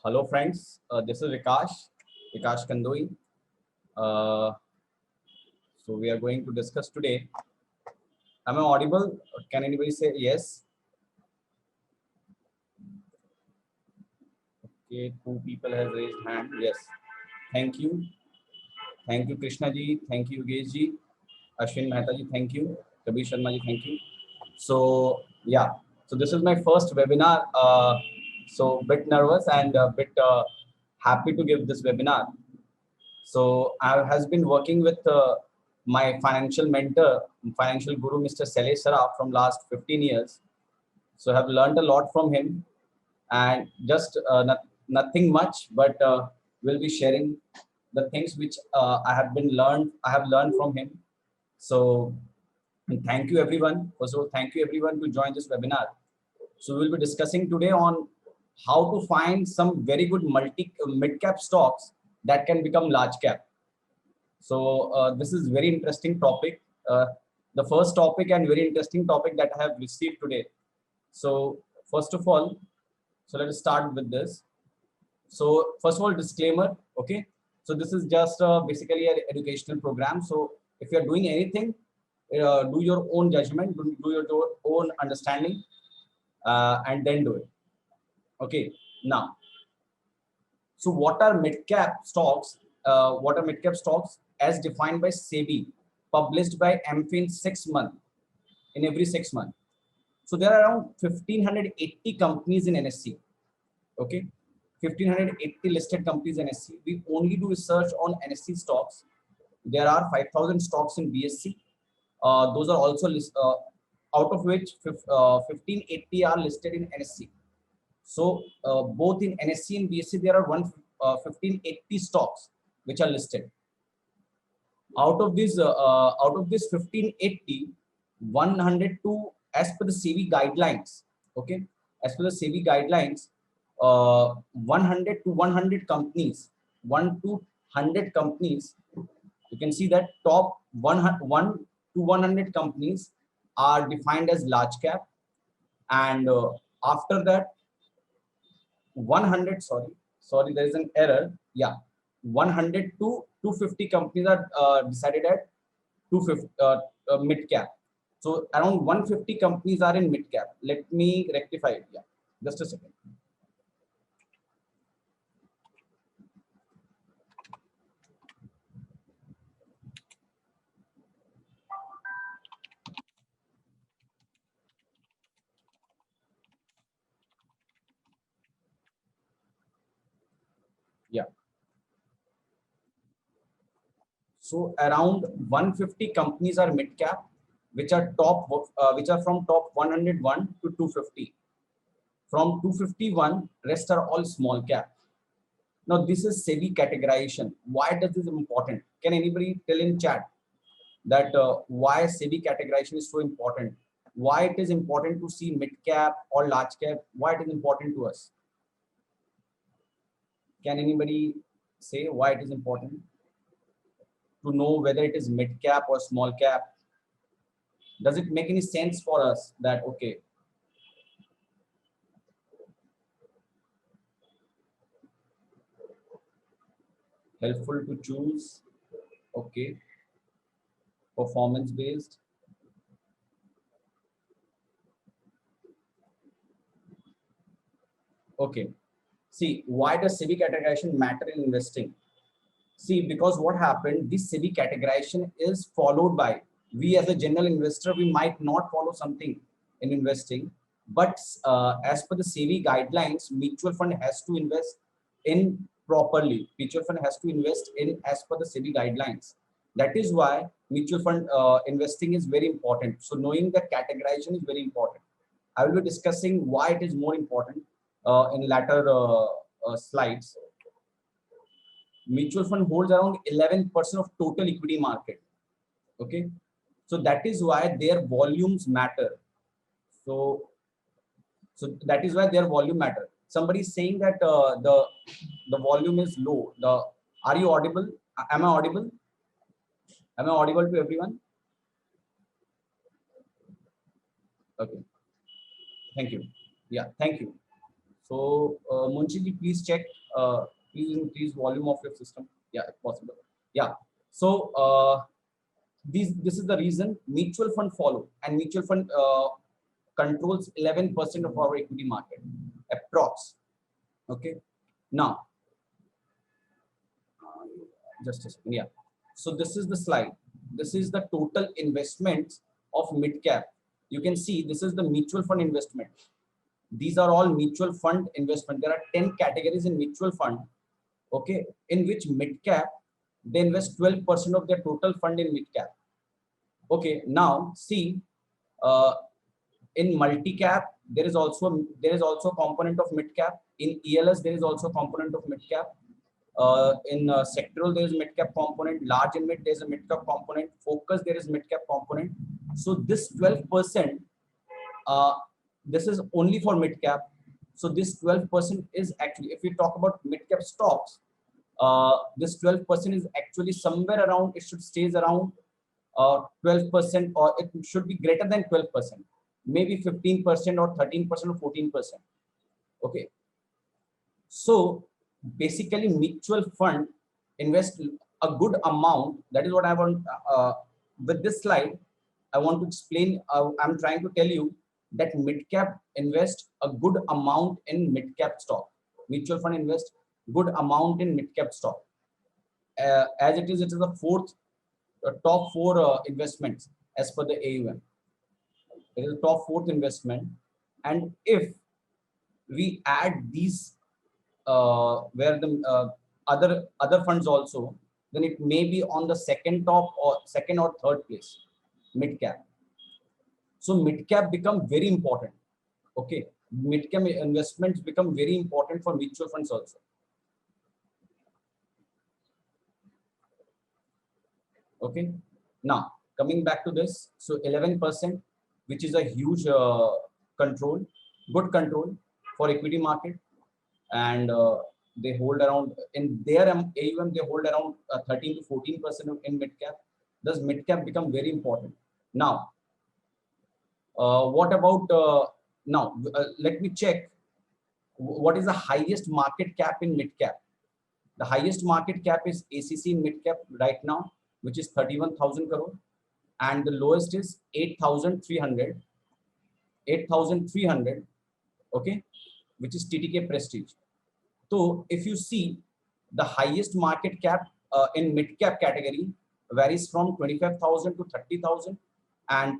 Hello friends, this is Vikash Kandoi. Uh, so we are going to discuss today. Am I audible? Can anybody say yes? Okay, two people have raised hand. Yes. Thank you. Thank you Krishna ji. Thank you Yogesh ji. Ashwin Mehta ji. Thank you. Kabir Sharma ji. Thank you. So yeah. So this is my first webinar. So bit nervous and a bit happy to give this webinar. So I has been working with my financial mentor, financial guru, Mr. Salesh Saraf from last 15 years. So I have learned a lot from him, and just nothing much, but we'll be sharing the things which I have learned from him. So and thank you everyone. First of all, thank you everyone to join this webinar. So we'll be discussing today on how to find some very good mid cap stocks that can become large cap. So this is very interesting topic. The first topic and very interesting topic that I have received today. So first of all, so let us start with this. So first of all, disclaimer. Okay. So this is just basically an educational program. So if you are doing anything, do your own judgment, do your own understanding, and then do it. Okay. Now, so what are mid-cap stocks? What are mid-cap stocks as defined by SEBI, published by MFIN 6 months, in every 6 months. So there are around 1580 companies in NSE. Okay, 1580 listed companies in NSE. We only do research on NSE stocks. There are 5000 stocks in BSE. Those are also out of which 1580 are listed in NSE. So both in NSE and BSE, there are 1580 stocks which are listed. Out of this 1580, 102 as per the SEBI guidelines. Okay, as per the SEBI guidelines, 100 to 100 companies, 100 companies. You can see that top 1 to 100 companies are defined as large cap, and after that 100, sorry, there is an error. Yeah, 100 to 250 companies are decided at 250 mid cap. So around 150 companies are in mid cap. Let me rectify it. Yeah, just a second. Yeah. So around 150 companies are mid cap, which are which are from top 101 to 250. From 251, rest are all small cap. Now this is SEBI categorization. Why does this important? Can anybody tell in chat that why SEBI categorization is so important? Why it is important to see mid cap or large cap? Why it is important to us? Can anybody say why it is important to know whether it is mid cap or small cap? Does it make any sense for us that, okay, helpful to choose, okay, performance based? Okay, see, why does SEBI categorization matter in investing? See, because what happened, this SEBI categorization is followed by, we as a general investor, we might not follow something in investing, but as per the SEBI guidelines, mutual fund has to invest in properly. Mutual fund has to invest in as per the SEBI guidelines. That is why mutual fund investing is very important. So knowing the categorization is very important. I will be discussing why it is more important in latter slides. Mutual fund holds around 11% of total equity market. Okay, so that is why their volumes matter. So that is why their volume matter. Somebody is saying that the volume is low. Are you audible? Am I audible? Am I audible to everyone? Okay, thank you. Yeah, thank you. So Munshi ji, please check, please increase volume of your system, yeah, if possible. Yeah, so this is the reason mutual fund follow, and mutual fund controls 11% of our equity market approx. Okay, now just a second. Yeah, so this is the slide. This is the total investments of mid cap. You can see this is the mutual fund investment. These are all mutual fund investment. There are 10 categories in mutual fund, okay, in which mid cap they invest 12% of their total fund in mid cap. Okay, now see, uh, in multi cap there is also a component of mid cap. In ELS there is also a component of mid cap. In sectoral there is mid cap component. Large and mid there is a mid cap component. Focus there is mid cap component. So this 12%, this is only for mid cap. So this 12% is actually, if we talk about mid cap stocks, this 12% is actually somewhere around, it should stays around 12%, or it should be greater than 12%, maybe 15% or 13% or 14%. Okay, so basically mutual fund invest a good amount. That is what I want. With this slide I want to explain. I'm trying to tell you that mid cap invest a good amount in mid cap stock. Mutual fund invest good amount in mid cap stock. As it is the fourth top four investments as per the AUM. It is the top fourth investment, and if we add these where the other funds also, then it may be on the second or third place, mid cap. So mid cap become very important. Okay, mid cap investments become very important for mutual funds also. Okay, now coming back to this, so 11%, which is a huge control, good control for equity market, and they hold around in their AUM, they hold around 13 to 14% in mid cap. Thus mid cap become very important. Now what about let me check what is the highest market cap in mid cap. The highest market cap is ACC in mid cap right now, which is 31,000 crore, and the lowest is 8,300, okay, which is TTK Prestige. So if you see, the highest market cap in mid cap category varies from 25,000 to 30,000, and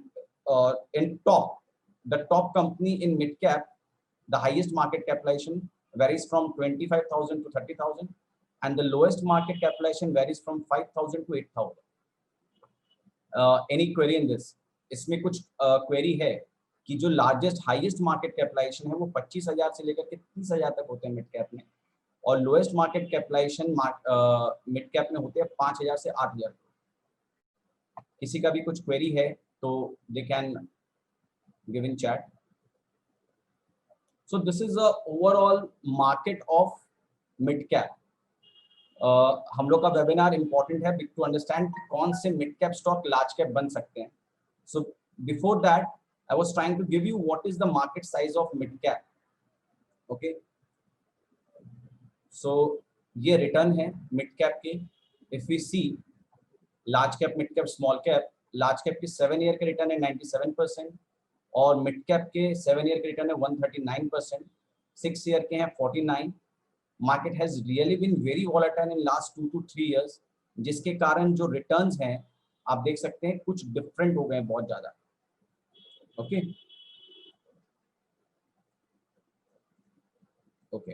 in the top company in mid cap, the highest market capitalization varies from 25,000 to 30,000, and the lowest market capitalization varies from 5,000 to 8,000. Any query in this? इसमें कुछ query है कि जो largest highest market capitalization है वो 25,000 से लेकर के 30,000 तक होते हैं मिड कैप में, और lowest market capitalisation mid cap में होते हैं 5,000 से 8,000। किसी का भी कुछ क्वेरी है तो they can give in chat. So this is a overall market of mid cap. हम लोग का वेबिनार इंपॉर्टेंट है टू अंडरस्टैंड कौन से mid cap stock large cap बन सकते हैं। So before that I was trying to give you what is the market size of mid cap. Okay, so ये रिटर्न है मिड कैप के। If we see large cap, mid cap, small cap, large cap के 7 year के return है 97%, और mid cap के 7 year के return है 139%, 6 ईयर के हैं 49। Market has really been very volatile in last 2 to 3 years, जिसके कारण जो रिटर्न्स हैं आप देख सकते हैं कुछ डिफरेंट हो गए हैं बहुत ज्यादा। ओके ओके,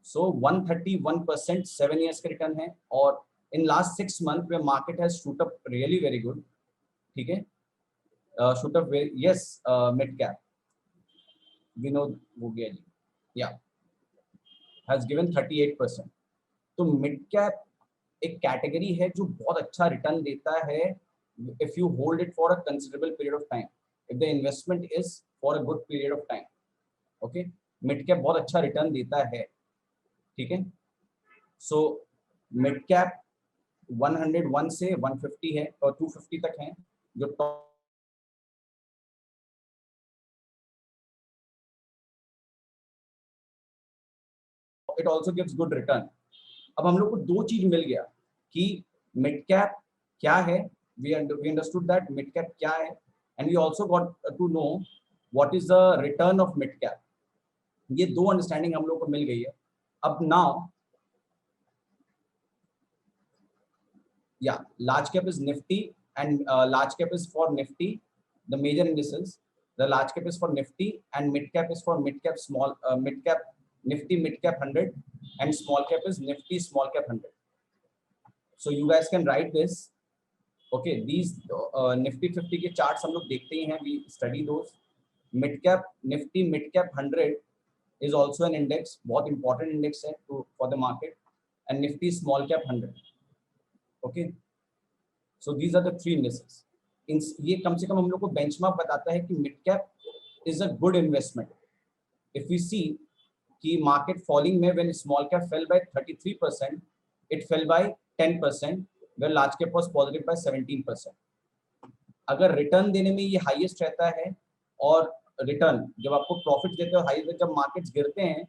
so 131% 7 years का रिटर्न है, और इन लास्ट 6 months में market has shoot up really very good. ठीक है, shoot up yes mid cap Vinod Bhugiya ji yeah has given 38%। तो मिड कैप एक कैटेगरी है जो बहुत अच्छा रिटर्न देता है if you hold it for a considerable period of time, if the investment is for a good period of time. Okay, mid cap बहुत अच्छा रिटर्न देता है। ठीक है, सो मिड कैप 101 से 150 है और 250 तक है जो top it also gives good return. अब हम लोग को दो चीज मिल गया कि मिड कैप क्या है, we understood that mid cap क्या है, and we also got to know what is the return of mid cap. ये दो अंडरस्टैंडिंग हम लोग को मिल गई है. अब now large cap is Nifty and large cap is for Nifty, the major indices. The large cap is for Nifty and mid cap is for mid cap small mid cap Nifty mid cap 100 and small cap is Nifty small cap 100. So you guys can write this. Okay, these Nifty 50 के charts हम लोग देखते ही हैं, we study those. Mid cap Nifty mid cap 100 is also an index, बहुत important index है for the market, and Nifty small cap 100. Okay, so these are the three indices. ये कम से कम हम लोग को बेंचमार्क बताता है कि mid cap is a good investment. If we see कि मार्केट फॉलिंग में when small cap fell by 33%, it fell by 10%, when large cap was positive by 17%. अगर रिटर्न देने में ये हाईएस्ट रहता है, और रिटर्न जब आपको प्रॉफिट देते हो हाई, जब मार्केट्स गिरते हैं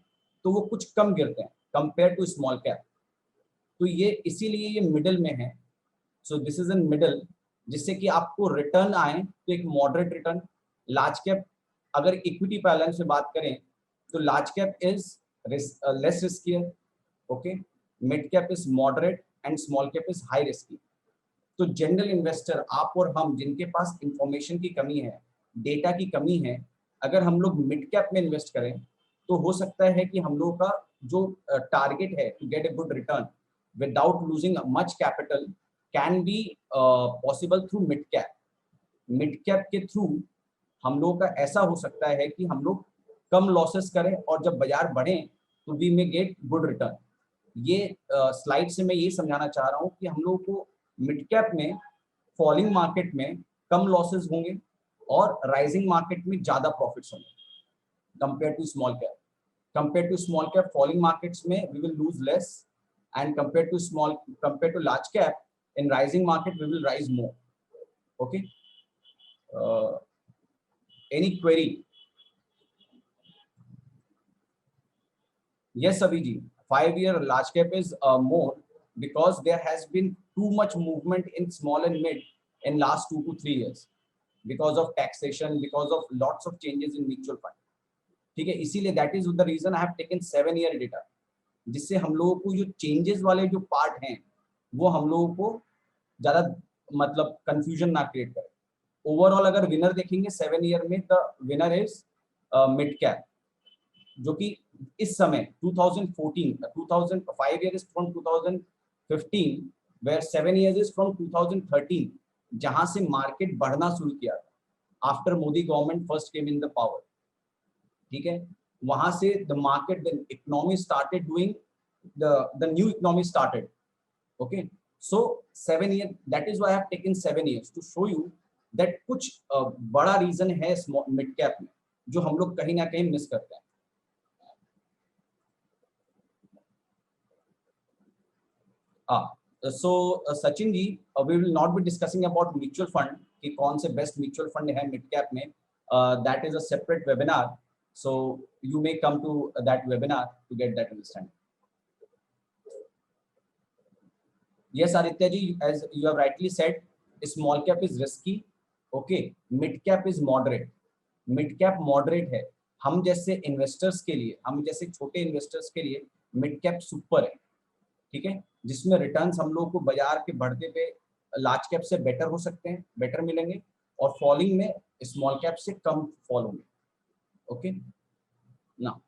तो वो कुछ कम गिरते हैं कंपेयर टू स्मॉल कैप. तो ये इसीलिए ये मिडिल में है. सो दिस इज इन मिडिल, जिससे कि आपको रिटर्न आए तो एक मॉडरेट रिटर्न. लार्ज कैप, अगर इक्विटी बैलेंस से बात करें तो large cap is less riskier. Okay, mid cap is moderate and small cap is high risky. तो जनरल इन्वेस्टर आप और हम जिनके पास इंफॉर्मेशन की कमी है, डेटा की कमी है, अगर हम लोग मिड कैप में इन्वेस्ट करें तो हो सकता है कि हम लोगों का जो टारगेट है to get a good return without losing much capital can be possible through mid cap. Mid cap के थ्रू हम लोगों का ऐसा हो सकता है कि हम लोग कम लॉसेस करें और जब बाजार बढ़े तो we may get good return. ये स्लाइड से मैं ये समझाना चाह रहा हूँ कि हम लोगों को मिड कैप में फॉलिंग मार्केट में कम लॉसेस होंगे और राइजिंग मार्केट में ज्यादा प्रॉफिट्स होंगे compare to small cap. Compare to small cap falling markets में we will lose less, and compare to large cap in rising market we will rise more. Okay, any query? Yes Abhiji, 5-year large cap is more because there has been too much movement in small and mid in last 2 to 3 years because of taxation, because of lots of changes in mutual fund. ठीक है, इसीलिए that is the reason I have taken 7-year data, जिससे हम लोगों को जो changes वाले जो पार्ट हैं वो हम लोगों को ज्यादा मतलब कंफ्यूजन ना क्रिएट करे. ओवरऑल अगर विनर देखेंगे 7 ईयर में, the winner is mid cap, जो कि इस समय 2014 5 year is from 2015 where 7 years is from 2013, जहां से मार्केट बढ़ना शुरू किया था after Modi government first came in the power. ठीक है, वहां से the market, the economy started doing, the new economy started. Okay, so 7 years, that is why I have taken 7 years to show you that कुछ बड़ा reason है mid cap में जो हम लोग कहीं ना कहीं मिस करते हैं. So Sachin ji, we will not be discussing about mutual fund कि कौन से बेस्ट म्यूचुअल फंड है मिड कैप में. That is a separate webinar, so you may come to that webinar to get that understanding. Yes Aditya ji, as you have rightly said, small cap is risky. Okay, mid cap is moderate. Mid cap moderate है. हम जैसे investors के लिए, हम जैसे छोटे investors के लिए मिड कैप सुपर है. ठीक है, जिसमें रिटर्न्स हम लोग को बाजार के बढ़ते पे लार्ज कैप से बेटर हो सकते हैं, बेटर मिलेंगे, और फॉलिंग में स्मॉल कैप से कम फॉल होंगे. ओके, ना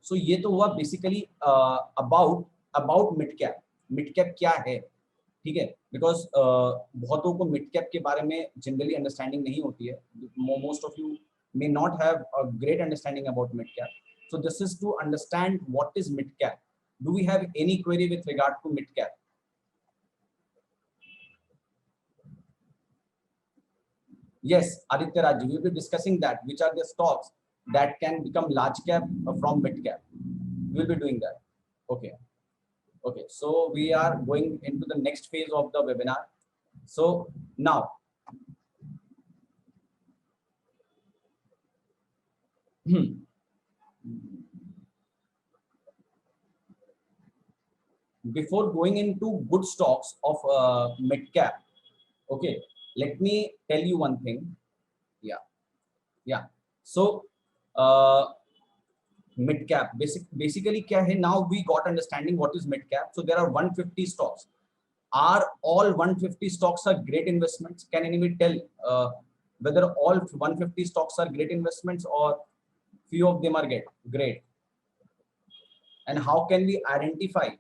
सो ये तो हुआ basically about mid cap. Mid cap क्या है, ठीक है, बिकॉज बहुतों को मिड कैप के बारे में जनरली अंडरस्टैंडिंग नहीं होती है. Most of you may not have a great understanding about mid cap. So this is to understand what is mid cap. Do we have any query with regard to mid cap? Yes, Aditya Raj, we will be discussing that. Which are the stocks that can become large cap from mid cap? We will be doing that. Okay. Okay. So we are going into the next phase of the webinar. So now, before going into good stocks of mid cap, okay, let me tell you one thing. Yeah. So mid cap basically क्या है? Now we got understanding what is mid cap. So there are 150 stocks. Are all 150 stocks are great investments? Can anybody tell whether all 150 stocks are great investments or few of them are great? And how can we identify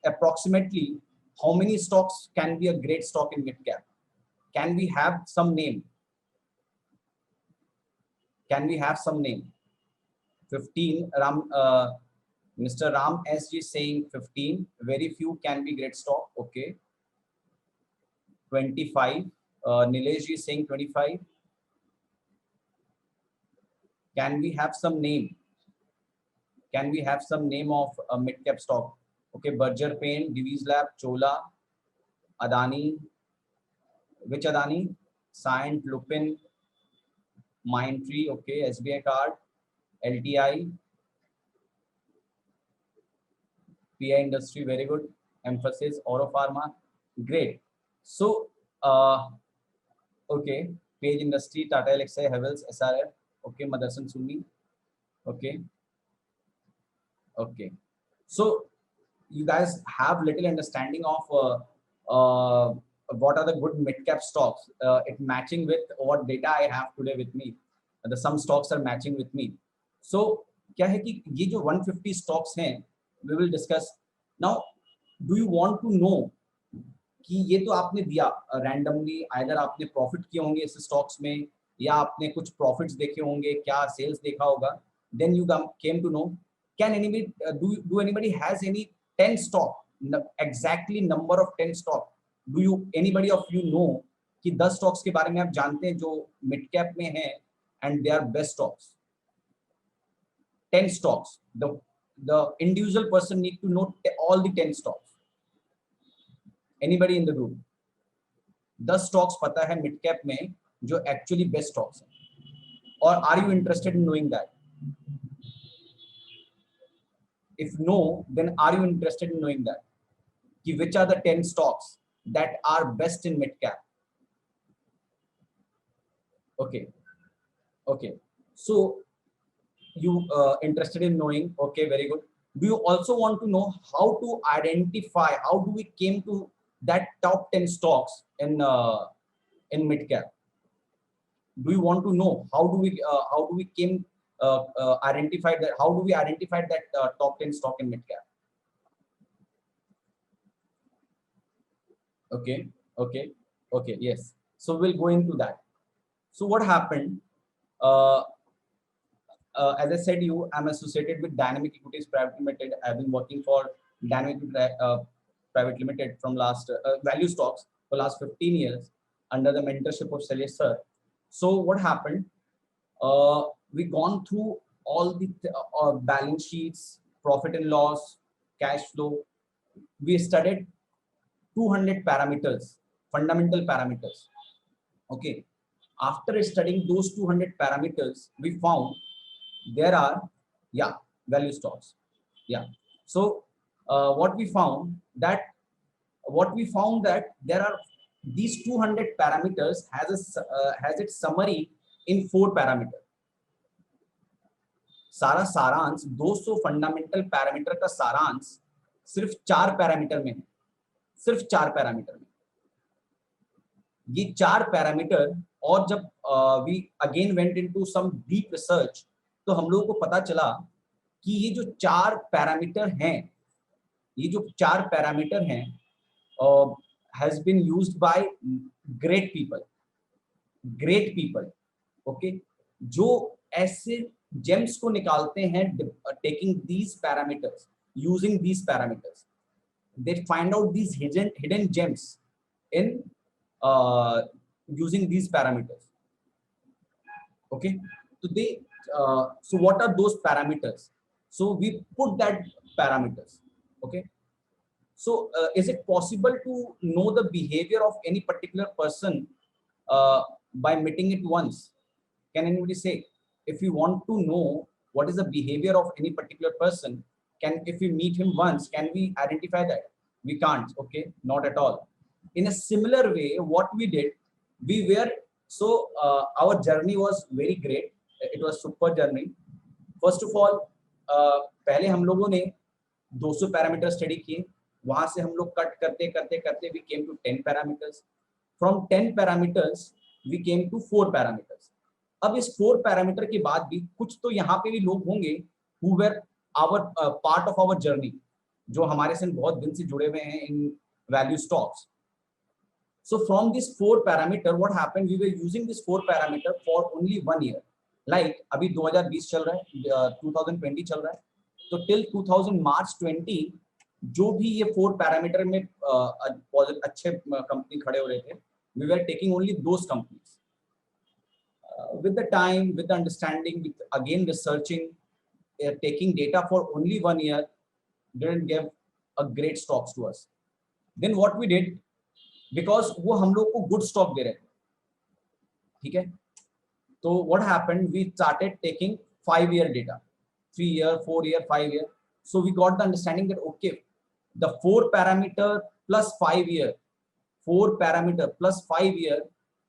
approximately how many stocks can be a great stock in mid cap? Can we have some name? Can we have some name? 15. Mr. Ram SG is saying 15. Very few can be great stock. Okay. 25. Nilesh is saying 25. Can we have some name? Can we have some name of a mid cap stock? Okay. Berger Paint, Divi's Lab, Chola, Adani. Which Adani? Cyient, Lupin, Mindtree. Okay. SBI Card, LTI, PI Industry. Very good. Emphasis, Oro Pharma. Great. So, okay. Page Industry, Tata Elxsi, Havells, SRF. Okay. Motherson Sumi. Okay. Okay. So, you guys have little understanding of what are the good mid-cap stocks. It matching with what data I have today with me. Some stocks are matching with me. So, क्या है कि ये जो 150 stocks हैं, we will discuss. Now, do you want to know कि ये तो आपने दिया randomly, either आपने profit किए होंगे इस stocks में या आपने कुछ profits देखे होंगे, क्या sales देखा होगा, then you came to know. Can anybody do anybody has any 10 stock, exactly number of 10 stock? Do you anybody of you know कि 10 stocks के बारे में आप जानते हैं जो mid cap में हैं and they are best stocks? 10 stocks. The individual person need to know all the 10 stocks. Anybody in the group? 10 stocks पता है mid cap में जो actually best stocks हैं. Or are you interested in knowing that? If no, then are you interested in knowing that? Which are the 10 stocks that are best in mid cap? Okay. Okay. So you interested in knowing? Okay, very good. Do you also want to know how to identify? How do we came to that top 10 stocks in mid cap? Do you want to know how do we came identify that? How do we identify that top 10 stock in mid cap? Okay, okay, okay, yes. So we'll go into that. So what happened? As I said, I'm associated with Dynamic Equities Private Limited. I've been working for Dynamic Private Limited from last value stocks for last 15 years under the mentorship of Shailesh sir. So what happened? We gone through all the balance sheets, profit and loss, cash flow. We studied 200 parameters, fundamental parameters. Okay. After studying those 200 parameters, we found there are value stocks. Yeah. So what we found that there are these 200 parameters has its summary in 4 parameters. सारा सारांश 200 fundamental parameter का सारांश सिर्फ 4 parameter में है. सिर्फ 4 parameter में. ये 4 पैरामीटर और जब we again went into some deep research तो हम लोगों को पता चला कि ये जो 4 पैरामीटर हैं has been used by great people. Okay, जो ऐसे gems को निकालते हैं taking these parameters, using these parameters, they find out these hidden gems in using these parameters. Okay, so what are those parameters? So we put that parameters. Okay, so is it possible to know the behavior of any particular person by meeting it once? Can anybody say? If we want to know what is the behavior of any particular person, if we meet him once, can we identify that? We can't. Okay, not at all. In a similar way, what we did, we were our journey was very great. It was super journey. First of all, पहले हम लोगों ने 200 parameter study किए, वहां से हम लोग cut करते करते करते we came to 10 parameters. From 10 parameters we came to 4 parameters. अब इस 4 पैरामीटर के बाद भी कुछ तो यहाँ पे भी लोग होंगे who were our part of our journey, जो हमारे से बहुत दिन से जुड़े हुए हैं in value stocks. So from this 4 parameter, what happened? We were using this 4 parameter for only 1 year. Like अभी 2020 चल रहा है, 2020 चल रहा है, तो till 2000 March 20 जो भी ये 4 पैरामीटर में अच्छे कंपनी खड़े हो रहे थे, we were taking only those companies. With the time, with the understanding, with again researching, taking data for only 1 year didn't give a great stocks to us. Then what we did, because वो हम लोग को good stock दे रहे थे, ठीक है? तो what happened? We started taking 5-year data, 3-year, 4-year, 5-year. So we got the understanding that okay, the 4 parameter plus 5-year, 4 parameter plus 5-year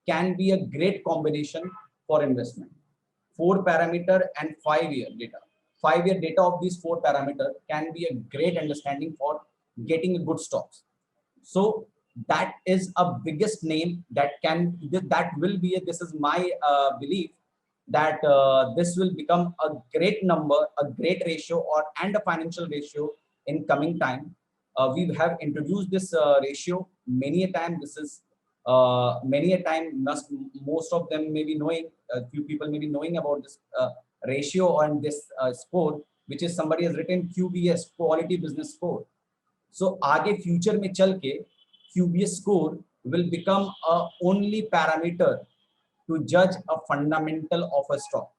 can be a great combination for investment. 4 parameter and 5-year data. 5-year data of these 4 parameter can be a great understanding for getting a good stocks. So that is a biggest name that will be this is my belief that this will become a great number, a great ratio and a financial ratio in coming time. We have introduced this ratio many a time. This is many a time, most of them may be knowing, a few people may be knowing about this ratio and this score, which is somebody has written QBS, quality business score. So आगे future में चल के QBS score will become a only parameter to judge a fundamental of a stock.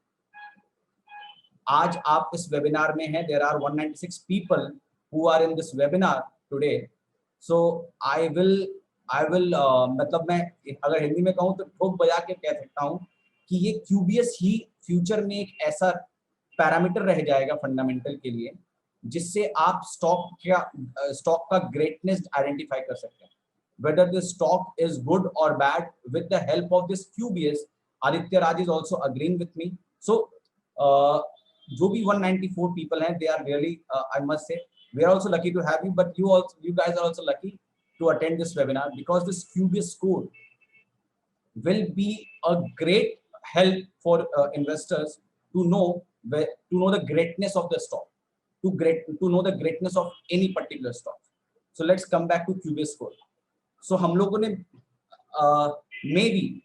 आज आप इस webinar में हैं, there are 196 people who are in this webinar today. So I will मतलब मैं अगर हिंदी में कहूँ तो ठोक बजा के कह सकता हूँ कि ये QBS ही फ्यूचर में एक ऐसा पैरामीटर रह जाएगा फंडामेंटल के लिए जिससे आप स्टॉक का ग्रेटनेस आइडेंटिफाई कर सकते हैं. Whether the stock is good or bad, with the help of this QBS, Aditya Raj is also agreeing with me. So जो भी 194 people हैं, they are really I must say we are also lucky to have you, but you guys are also lucky to attend this webinar because this QBS score will be a great help for investors to know the greatness of the stock, to know the greatness of any particular stock. So let's come back to QBS score. So हम लोगों ने maybe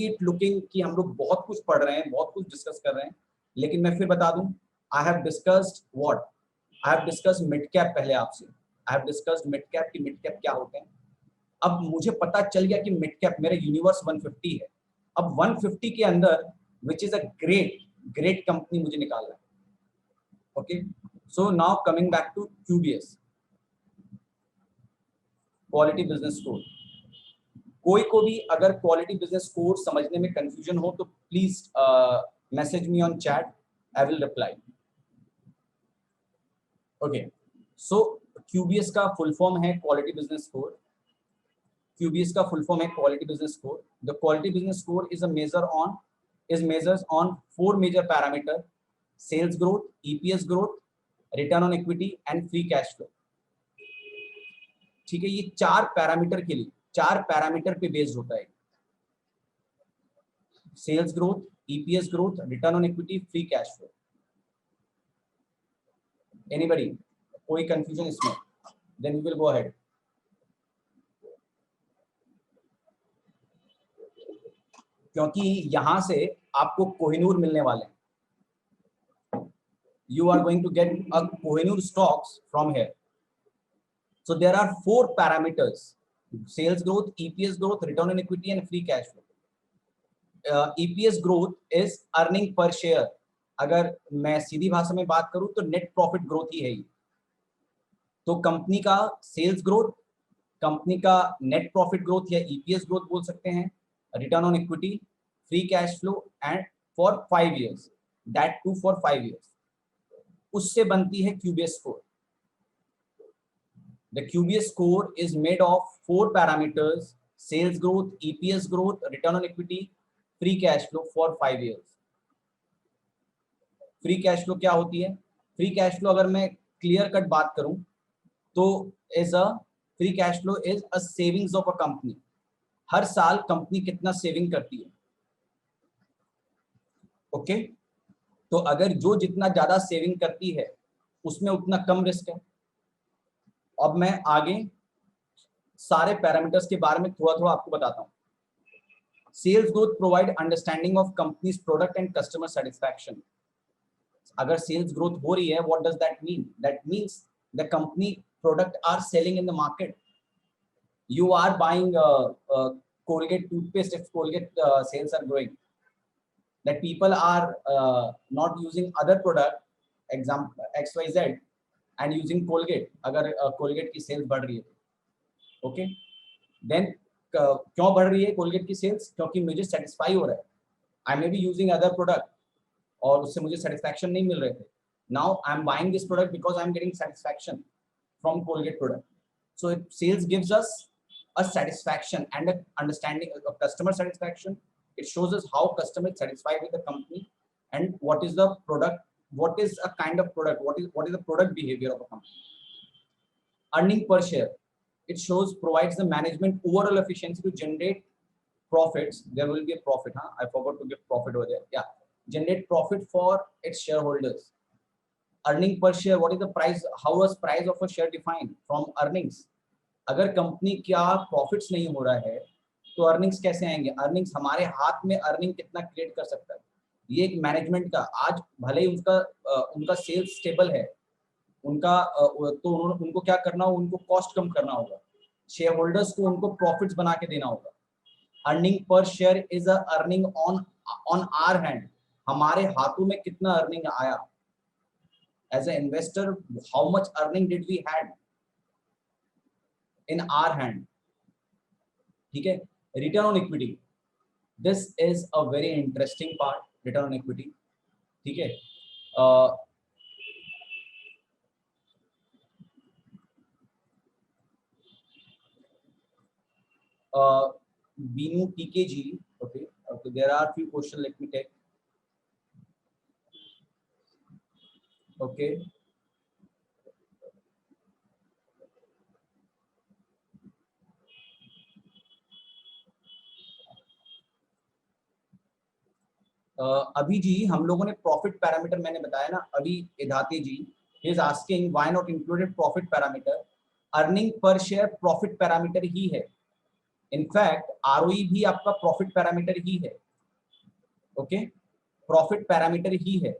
it looking कि हम लोग बहुत कुछ पढ़ रहे हैं, बहुत कुछ डिस्कस कर रहे हैं, लेकिन मैं फिर बता दूं, I have discussed what? I have discussed mid cap पहले आपसे. I have discussed mid cap कि mid cap क्या होते हैं. अब मुझे पता चल गया कि mid cap मेरा यूनिवर्स 150 है. अब 150 के अंदर which is a great company मुझे निकालना है. Okay. So now coming back to QBS. Quality business score. कोई को भी अगर क्वालिटी बिजनेस स्कोर समझने में कंफ्यूजन हो तो please message me on chat, I will reply. Okay, so QBS का फुल फॉर्म है क्वालिटी बिजनेस स्कोर. QBS का फुल फॉर्म है quality business score. The quality business score is measures on 4 major parameter: sales growth, EPS growth, return on equity and free cash flow. ठीक है, ये 4 parameter के लिए 4 parameter पे based होता है. Sales growth, EPS growth, return on equity, free cash flow. Anybody, कोई confusion इसमें? Then we will go ahead. क्योंकि यहां से आपको कोहिनूर मिलने वाले हैं. You are going to get a Kohinoor stocks from here. So there are 4 parameters: sales growth, EPS growth, return on equity and free cash flow. EPS growth is earning per share. अगर मैं सीधी भाषा में बात करूं तो नेट प्रॉफिट ग्रोथ ही है ये. तो कंपनी का सेल्स ग्रोथ, कंपनी का नेट प्रॉफिट ग्रोथ या EPS ग्रोथ बोल सकते हैं, return on equity, free cash flow and for 5 years, that to for 5 years, उससे बनती है QBS score. The QBS score is made of 4 parameters: sales growth, EPS growth, return on equity, free cash flow for 5 years. Free cash flow क्या होती है? Free cash flow अगर मैं clear cut बात करूं तो free cash flow is a savings of a company. हर साल कंपनी कितना सेविंग करती है. ओके, तो अगर जो जितना ज्यादा सेविंग करती है उसमें उतना कम रिस्क है. अब मैं आगे सारे पैरामीटर्स के बारे में थोड़ा थोड़ा आपको बताता हूं. Sales growth provide understanding of companies product and customer satisfaction. अगर सेल्स ग्रोथ हो रही है, what does that mean? That means the company product are selling in the market. You are buying Colgate toothpaste. If Colgate sales are growing, that people are not using other product, example XYZ, and using Colgate. अगर Colgate की sales बढ़ रही है, okay, then क्यों बढ़ रही है Colgate की सेल्स? क्योंकि मुझे सेटिस्फाई हो रहा है. I may be using other product और उससे मुझे सेटिस्फैक्शन नहीं मिल रहे थे. Now I am buying this product because I am getting satisfaction from Colgate product. So sales gives us a satisfaction and a understanding of customer satisfaction. It shows us how customer is satisfied with the company and what is the product, what is a kind of product, what is the product behavior of a company. Earning per share, it shows provides the management overall efficiency to generate profits. There will be a profit, I forgot to give profit over there. Yeah, generate profit for its shareholders. Earning per share, what is the price, how was price of a share defined? From earnings. अगर company क्या profits नहीं हो रहा है तो earnings कैसे आएंगे? Earnings हमारे हाथ में अर्निंग कितना क्रिएट कर सकता है, ये एक मैनेजमेंट का. आज भले ही उनका सेल्स स्टेबल है, उनका तो उनको क्या करना होगा? उनको कॉस्ट कम करना होगा, शेयर होल्डर्स को उनको प्रॉफिट्स बना के देना होगा. अर्निंग पर share is a earning on our hand. हमारे हाथों में कितना अर्निंग आया as a investor, how much earning did we had in our hand. ठीक है. Return on equity, this is a very interesting part. Return on equity, ठीक है. बीनू टीके जी, okay, there are few questions, let me take. Okay, अभी जी हम लोगों ने profit parameter मैंने बताया ना. अभी Idhati ji is asking why not included profit parameter. Earning पर शेयर प्रॉफिट पैरामीटर ही है. इनफैक्ट आरओई भी आपका प्रॉफिट पैरामीटर ही है. ओके, प्रॉफिट पैरामीटर ही है.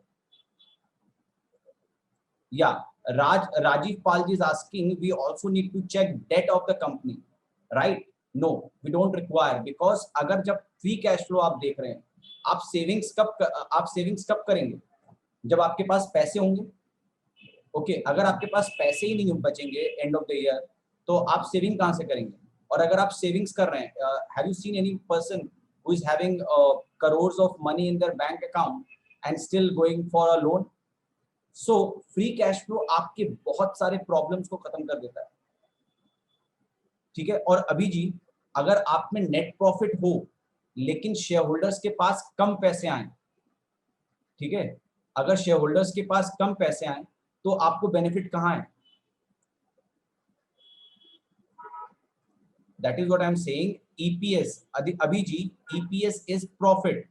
Yeah Rajiv Pal ji is asking we also need to check debt of the company, right? No, we don't require, because अगर जब फ्री कैश फ्लो आप देख रहे हैं, आप सेविंग्स कब करेंगे? जब आपके पास पैसे होंगे. ओके, अगर आपके पास पैसे ही नहीं बचेंगे एंड ऑफ द ईयर तो आप सेविंग कहां से करेंगे? और अगर आप सेविंग्स कर रहे हैं, have you seen any person who is having crores of money in their bank account and still going for a loan? So free cash flow आपके बहुत सारे प्रॉब्लम्स को खत्म कर देता है. ठीक है. और अभी जी अगर आप में नेट प्रॉफिट हो लेकिन शेयर होल्डर्स के पास कम पैसे आए, ठीक है, अगर शेयर होल्डर्स के पास कम पैसे आए तो आपको बेनिफिट कहां है? That is what I am saying. EPS, Abhi ji EPS is profit.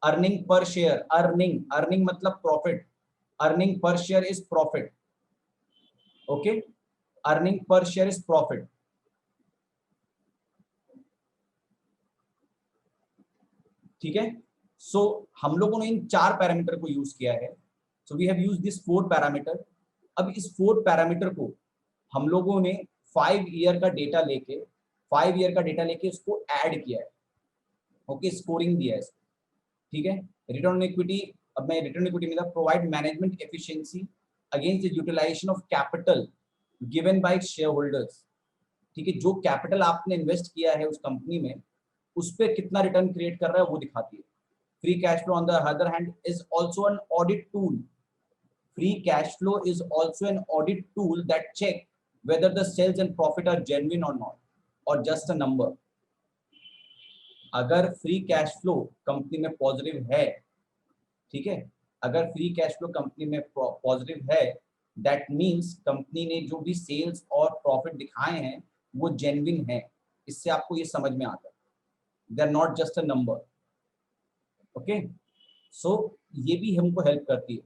Earning पर शेयर, अर्निंग मतलब प्रॉफिट. अर्निंग पर share is profit. Okay, earning पर शेयर इज प्रॉफिट. ठीक है. सो हम लोगों ने इन 4 पैरामीटर को यूज किया है. So we have used this 4 parameter. अब इस 4 पैरामीटर को हम लोगों ने 5 ईयर का डेटा लेके उसको ऐड किया है. ओके, स्कोरिंग दिया है. ठीक है. रिटर्न ऑन इक्विटी, अब मैं रिटर्न इक्विटी में provide management efficiency against the utilisation of capital given by shareholders. ठीक है, जो कैपिटल आपने इन्वेस्ट किया है उस कंपनी में, उस पर कितना रिटर्न क्रिएट कर रहा है वो दिखाती है. Free cash flow, on the other hand, is also an audit tool. Free cash flow is also an audit tool that check whether the sales and profit are genuine or not, or just a number. अगर free cash flow company में positive है, ठीक है, अगर free cash flow company में positive है, that means company ने जो भी सेल्स और प्रॉफिट दिखाए हैं वो जेन्युइन है। इससे आपको ये समझ में आता है, they are not just a number. Okay, so ये भी हमको हेल्प करती है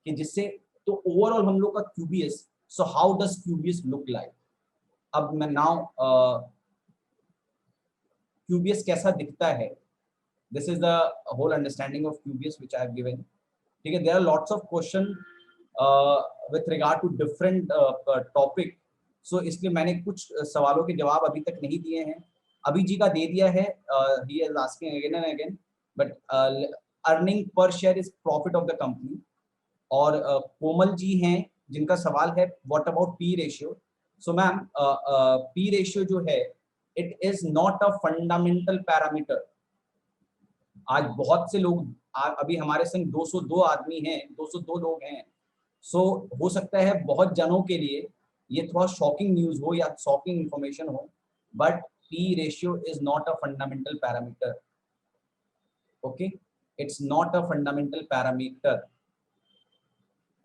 कि जिससे, तो ओवरऑल हम लोग का QBS, so how does QBS look like. अब मैं नाउ क्यूबीएस कैसा दिखता है, this is the whole understanding of QBS which I have given. ठीक है, there are lots of question with regard to different topic, so इसलिए मैंने कुछ सवालों के जवाब अभी तक नहीं दिए हैं। अभी जी का दे दिया है, he is asking again and again, but earning per share is profit of the company. और कोमल जी हैं जिनका सवाल है what about P ratio. So ma'am, P ratio जो है it is not a fundamental parameter. आज बहुत से लोग, अभी हमारे संग 202 आदमी हैं, 202 लोग हैं, सो हो सकता है बहुत जनों के लिए ये थोड़ा शॉकिंग न्यूज हो या शॉकिंग इंफॉर्मेशन हो, but P ratio is not a fundamental parameter. Okay, it's not a fundamental parameter,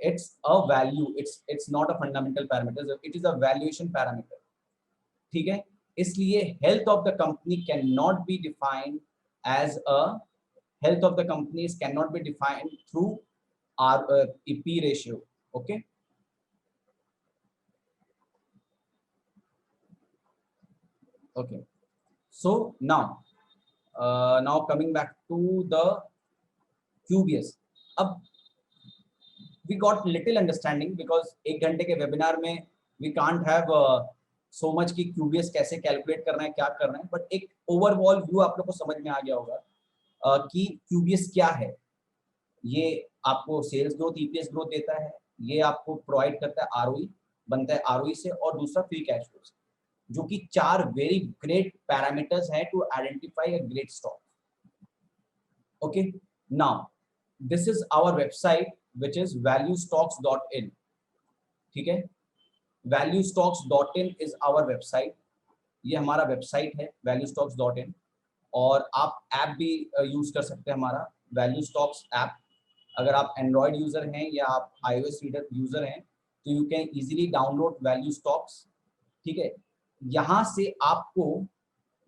it's a value, it's not a fundamental parameter, it is a valuation parameter। ठीक है, इसलिए health of the company cannot be defined as a, health of the companies cannot be defined through our P ratio। okay, okay, so now coming back to the QBS। अब we got little understanding because एक घंटे के webinar में we can't have so much कि QBS कैसे calculate करना है, क्या करना है, बट एक ओवरऑल व्यू आप लोग को समझ में आ गया होगा कि QBS क्या है। ये आपको सेल्स ग्रोथ, ईपीएस ग्रोथ देता है, ये आपको प्रोवाइड करता है आरओई, बनता है आरओई से, और दूसरा फ्री कैश फ्लो से, जो कि 4 वेरी ग्रेट पैरामीटर्स हैं to identify a great stock. Okay, now this is our website which is valuestocks.in। ठीक है, valuestocks.in is our website, ये हमारा वेबसाइट है valuestocks.in। और आप ऐप भी यूज कर सकते हैं, हमारा valuestocks ऐप। अगर आप एंड्रॉयड यूजर हैं या आप iOS रीडर यूजर हैं तो you can easily download valuestocks। ठीक है, यहाँ से आपको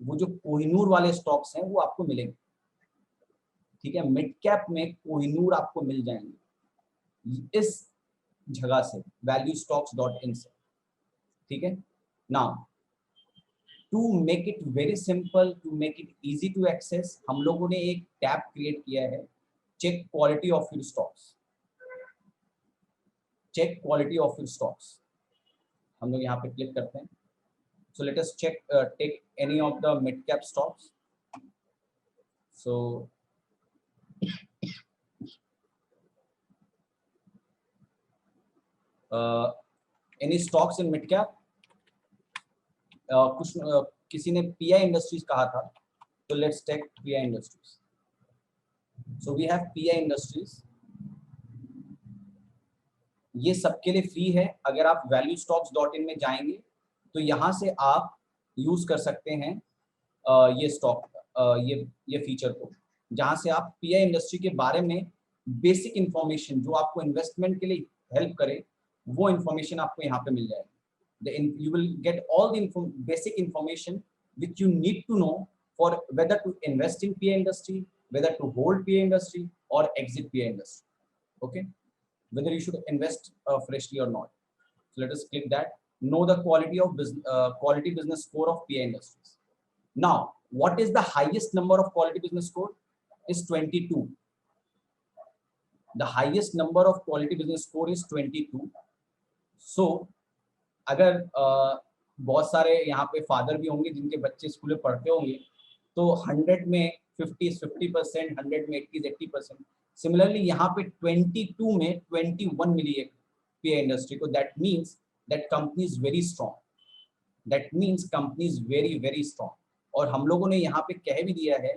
वो जो कोहिनूर वाले स्टॉक्स हैं वो आपको मिलेंगे। ठीक है, मिड कैप में कोहिनूर आपको मिल जाएंगे इस जगह से, valuestocks.in से। ठीक है, now to make it very simple, to make it easy to access, हम लोगों ने एक टैब क्रिएट किया है, check quality of your stocks. Check quality of your stocks, हम लोग यहाँ पे क्लिक करते हैं। So let us check, take any of the mid cap stocks. So any stocks in mid cap. कुछ किसी ने पीआई इंडस्ट्रीज कहा था, तो let's take PI industries. So we have PI industries, ये सबके लिए फ्री है। अगर आप valuestocks.in में जाएंगे तो यहाँ से आप यूज कर सकते हैं ये स्टॉक, ये फीचर को, जहाँ से आप पीआई इंडस्ट्री के बारे में बेसिक इंफॉर्मेशन जो आपको इन्वेस्टमेंट के लिए हेल्प करे, वो इंफॉर्मेशन आपको यहाँ पे मिल जाएगी। You will get all the basic information which you need to know for whether to invest in PA industry, whether to hold PA industry or exit PA industry. Okay, whether you should invest freshly or not. So let us click that. Know the quality of quality business score of PA industries. Now, what is the highest number of quality business score? Is 22. The highest number of quality business score is 22. So अगर बहुत सारे यहाँ पे father भी होंगे जिनके बच्चे school में पढ़ते होंगे, तो 100 में 50% 100 में 80%। सिमिलरली यहाँ पे 22 में 21 मिली है पीआई इंडस्ट्री को। That means that company is very strong, that means company is very strong. और हम लोगों ने यहाँ पे कह भी दिया है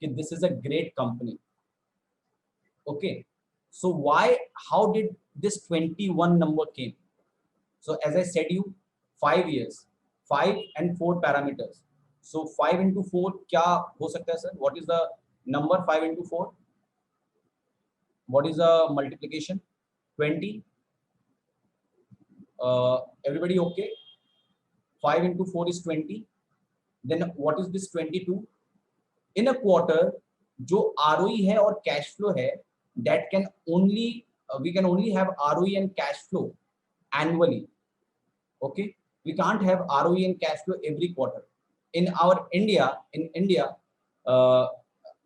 कि this is a great company. Okay, so why, how did this 21 number came? So as I said you, 5 years, 5 and 4 parameters. So 5 into 4 क्या हो सकता है sir? What is the number 5 into 4? What is the multiplication? 20. Everybody okay? 5 into 4 is 20. Then what is this 22? In a quarter, जो ROE है और cash flow है, that can only we can only have ROE and cash flow annually. Okay, we can't have ROE and cash flow every quarter. In India, uh,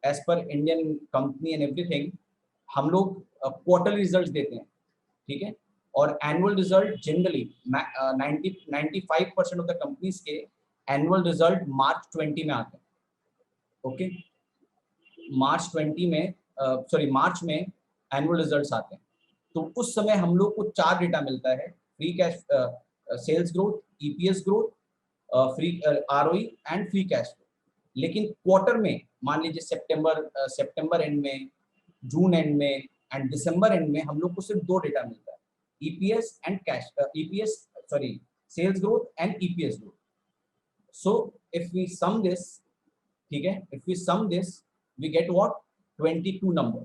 as per Indian company and everything, हम लोग quarterly results देते हैं, ठीक है? और annual result generally 95% of the companies के annual result March 20 में आते हैं. Okay, मार्च 20 में मार्च में एनुअल रिजल्ट्स आते हैं. तो उस समय हम लोग को 4 डेटा मिलता है: free cash, sales growth, EPS growth, free ROE and free cash flow. लेकिन क्वार्टर में मान लीजिए सितंबर एंड में, जून एंड में एंड दिसंबर एंड में हम लोग को सिर्फ 2 डेटा मिलता है: EPS and cash, sales growth and EPS growth. So if we sum this, ठीक है, if we sum this we get what? 22 number.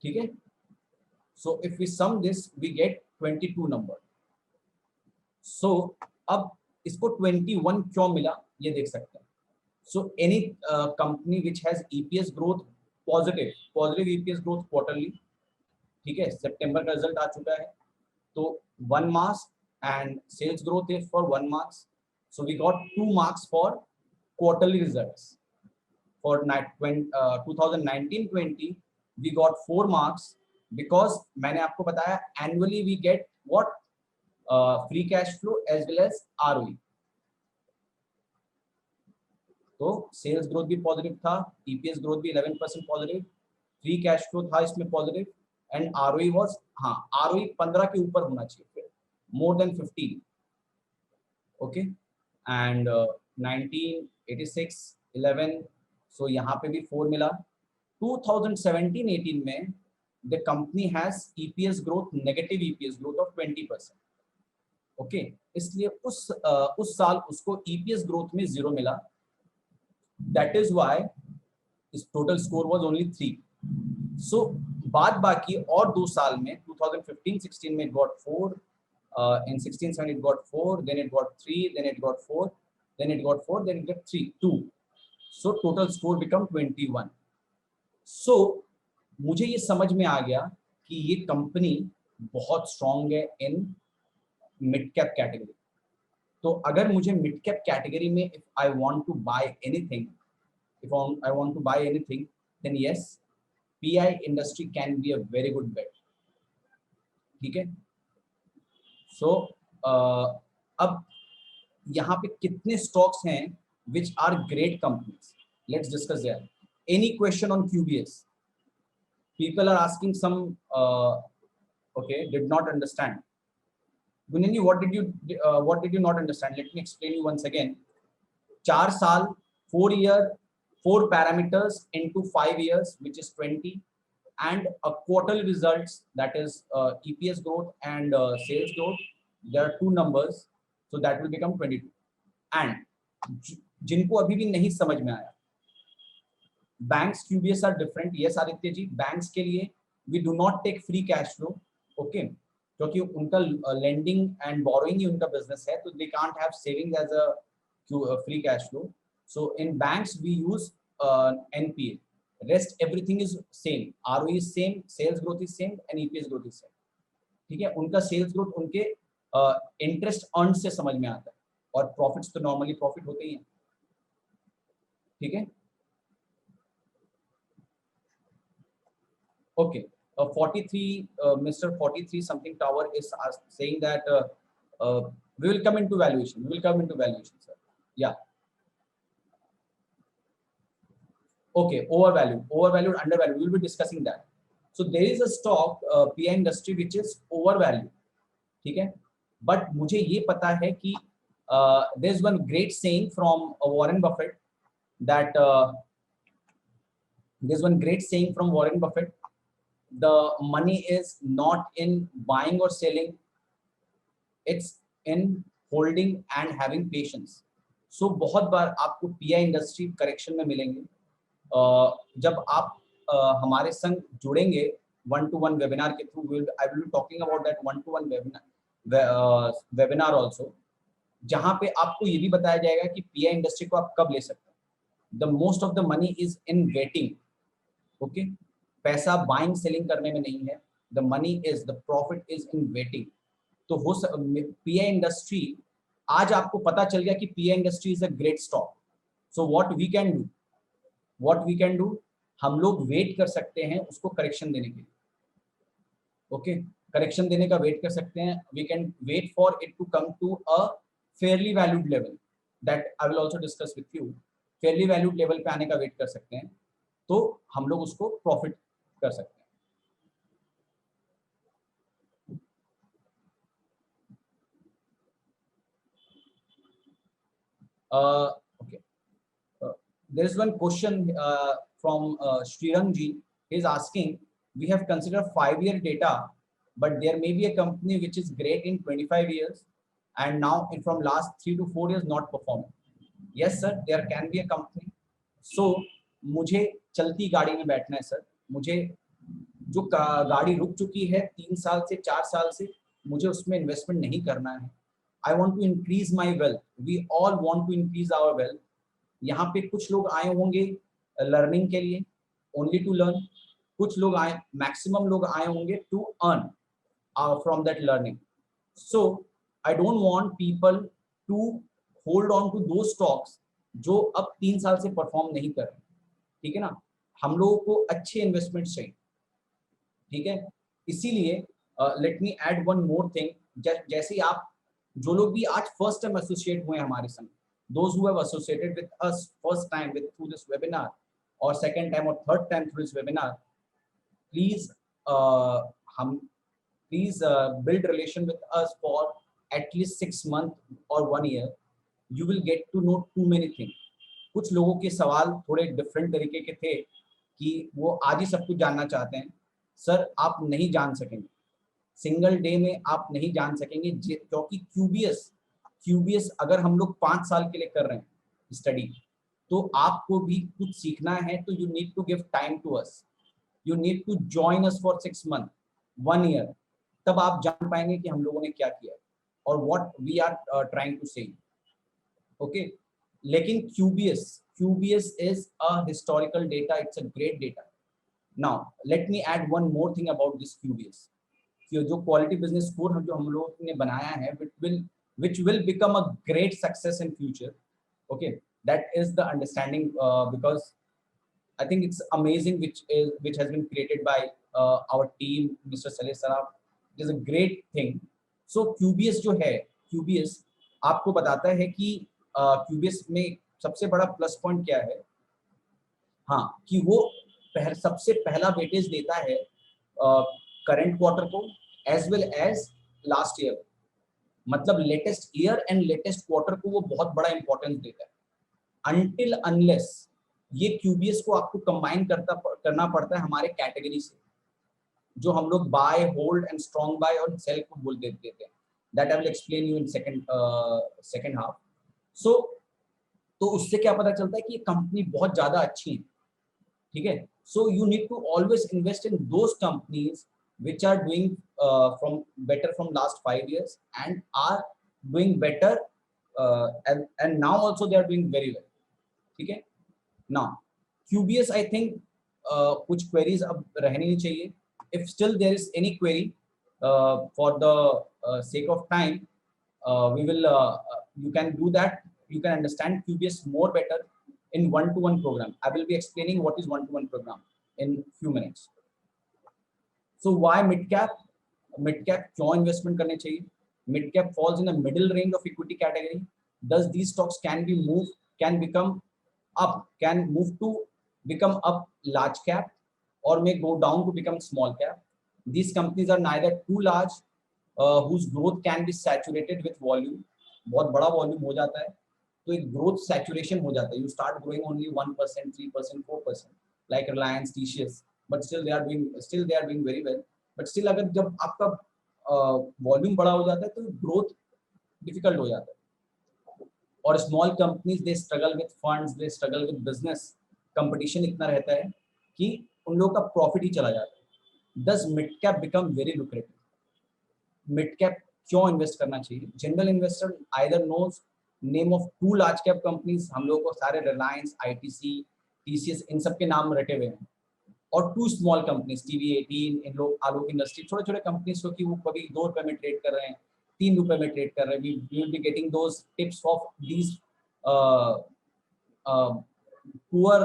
ठीक है? So if we sum this, we get 22 number. So अब इसको 21 क्यों मिला ये देख सकते हैं. So any company which has EPS growth positive EPS growth quarterly, ठीक है, सितंबर का रिजल्ट आ चुका है, तो 1 marks and sales growth is for 1 marks. So we got 2 marks for quarterly results. For 2019-20 we got 4 marks because मैंने आपको बताया annually we get what? Free cash flow as well as ROE. तो sales growth भी positive था, EPS growth भी 11% positive, free cash flow था इसमें positive, and ROE was, हाँ, ROE 15 के ऊपर होना चाहिए, more than 15. Okay, and 19, 86, 11, so यहाँ पे भी 4 मिला. 2017-18 में the company has EPS growth, negative EPS growth of 20%. Okay, इसलिए उस साल उसको EPS growth में 0 मिला. That is why his total score was only 3. So बाद बाकी और 2 साल में 2015-16 में got 4, in 16-17 it got 4, then it got 3, then it got 4, then it got 4, then it got 2. So total score become 21. So मुझे ये समझ में आ गया कि ये कंपनी बहुत स्ट्रॉन्ग है इन मिड कैप कैटेगरी. तो अगर मुझे मिड कैप कैटेगरी में if I want to buy anything, then yes, PI industry can be a very good bet. ठीक है. So अब यहाँ पे कितने स्टॉक्स हैं which are great companies? Let's discuss there. Any question on QBS? People are asking some. Okay, did not understand. Gunjan, what did you not understand? Let me explain you once again. 4 साल, 4 year, 4 parameters into 5 years, which is 20, and a quarterly results, that is EPS growth and sales growth. There are 2 numbers, so that will become 22. And जिनको अभी भी नहीं समझ में आया, banks QBS are different. Yes Aditya ji, banks के लिए we do not take free cash flow, okay, क्योंकि उनका lending and borrowing ही उनका business है, तो they can't have savings as a free cash flow. So in banks we use NPA. Rest everything is same. ROE is same, sales growth is same, and EPS growth is same. ठीक है, उनका sales growth उनके interest earned से समझ में आता है, और profits तो normally profit होते ही हैं. ठीक है. Okay, 43, Mr. 43 something tower is saying that we will come into valuation. We will come into valuation, sir. Yeah. Okay, overvalued, undervalued. We will be discussing that. So there is a stock PI industry which is overvalued. ठीक है. But मुझे ये पता है कि there is one great saying from Warren Buffett that There's one great saying from Warren Buffett: the money is not in buying or selling, it's in holding and having patience. So बहुत बार आपको pi industry correction में मिलेंगे। जब आप हमारे संग जुड़ेंगे one two one webinar के through, I will be talking about that one two one webinar also, जहाँ पे आपको ये भी बताया जाएगा कि पीआई इंडस्ट्री को आप कब ले सकते हैं। The most of the money is in waiting. Okay, पैसा बाइंग सेलिंग करने में नहीं है, the money is, the profit is in waiting. तो हो पीआई इंडस्ट्री, आज आपको पता चल गया कि PI industry is a great stock. So what we can do, हम लोग वेट कर सकते हैं उसको करेक्शन देने के लिए। ओके, करेक्शन देने का वेट कर सकते हैं। We can wait for it to come to a fairly valued level, that I will also discuss with you. Fairly valued level पे आने का वेट कर सकते हैं, तो हम लोग उसको प्रॉफिट कर सकते हैं। Okay. There is one question from Srirang ji. He is asking, we have considered 5-year data, but there may be a company which is great in 25 years and now from last 3 to 4 years not performing. Yes sir, there can be a company. So मुझे चलती गाड़ी में बैठना है sir. मुझे जो गाड़ी रुक चुकी है 3 साल से 4 साल से, मुझे उसमें इन्वेस्टमेंट नहीं करना है। I want to increase my wealth. We all want to increase our wealth. यहाँ पे कुछ लोग आए होंगे लर्निंग के लिए, ओनली टू लर्न। कुछ लोग आए, मैक्सिमम लोग आए होंगे to earn from that learning. So I don't want people to hold on to दो स्टॉक्स जो अब 3 साल से परफॉर्म नहीं कर रहे। ठीक है ना, हम लोगों को अच्छे इन्वेस्टमेंट चाहिए। ठीक है, इसीलिए late me add one more thing. जैसे आप जो लोग भी आज फर्स्ट टाइम एसोसिएट हुए हैं हमारे संग, those who have associated with us first time with through this webinar or second time or third time through this webinar, please build relation with us for at least 6 months or 1 year. You will get to know too many things. कुछ लोगों के सवाल थोड़े different तरीके के थे कि वो आज ही सब कुछ जानना चाहते हैं। सर आप नहीं जान सकेंगे, सिंगल डे में आप नहीं जान सकेंगे, क्योंकि क्यूबीएस अगर हम लोग 5 साल के लिए कर रहे हैं स्टडी, तो आपको भी कुछ सीखना है। तो you need to give time to us, you need to join us for 6 month 1 year, तब आप जान पाएंगे कि हम लोगों ने क्या किया और what we are trying to say. Okay, लेकिन QBS is a historical data, it's a great data. Now let me add one more thing about this QBS. जो क्वालिटी बिजनेस स्कोर जो हम लोगों ने बनाया है, which will become a great success in future. Okay, that is the understanding, because I think it's amazing, which has been created by our team, Mr. Saleh Saraf. It is a great thing. So QBS जो है, QBS आपको बताता है कि QBS में सबसे बड़ा plus point क्या है। हाँ, कि वो सबसे पहला वेटेज देता है करंट क्वार्टर को as well as last year. मतलब latest year and latest quarter को वो बहुत बड़ा इंपॉर्टेंस देता है। अनटिल अनलेस ये क्यूबीएस को आपको कंबाइन करना पड़ता है हमारे कैटेगरी से, जो हम लोग buy, hold and strong buy और सेल को बोल देते हैं। That I will explain you in second half. So तो उससे क्या पता चलता है कि ये कंपनी बहुत ज्यादा अच्छी है। ठीक है, so you need to always invest in those companies which are doing from better from last 5 years and are doing better, and now also they are doing very well. ठीक है, now QBS I think कुछ queries अब रहनी नहीं चाहिए। If still there is any query, for the sake of time, we will you can do that. You can understand QBS more better in one-to-one program. I will be explaining what is one-to-one program in few minutes. So why mid cap? Mid cap क्यों investment करने चाहिए? Mid cap falls in the middle range of equity category. Thus these stocks can move to become up large cap or may go down to become small cap. These companies are neither too large, whose growth can be saturated with volume. बहुत बड़ा volume हो जाता है तो एक growth saturation हो जाता है। You start growing only 1%, 3%, 4%. like Reliance, TCS, but still they are doing very well. But still अगर जब आपका वॉल्यूम बड़ा हो जाता है तो ग्रोथ डिफिकल्ट हो जाता है. और small companies they struggle with funds, they struggle with business. Competition इतना रहता है कि उन लोगों का प्रॉफिट ही चला जाता है. Does mid cap become very lucrative? Mid cap क्यों इन्वेस्ट करना चाहिए? General investor either knows name of 2 large cap companies. हम लोगों को सारे रिलायंस, आईटीसी, टीसीएस इन सब के नाम रटे हुए हैं. और 2 स्मॉल कंपनीज, टीवी18, इन लोग आलोक इंडस्ट्री, छोटे छोटे कंपनीज क्योंकि वो कभी 2 रुपए में ट्रेड कर रहे हैं, 3 रुपए में ट्रेड कर रहे हैं. We will be getting those tips of these poor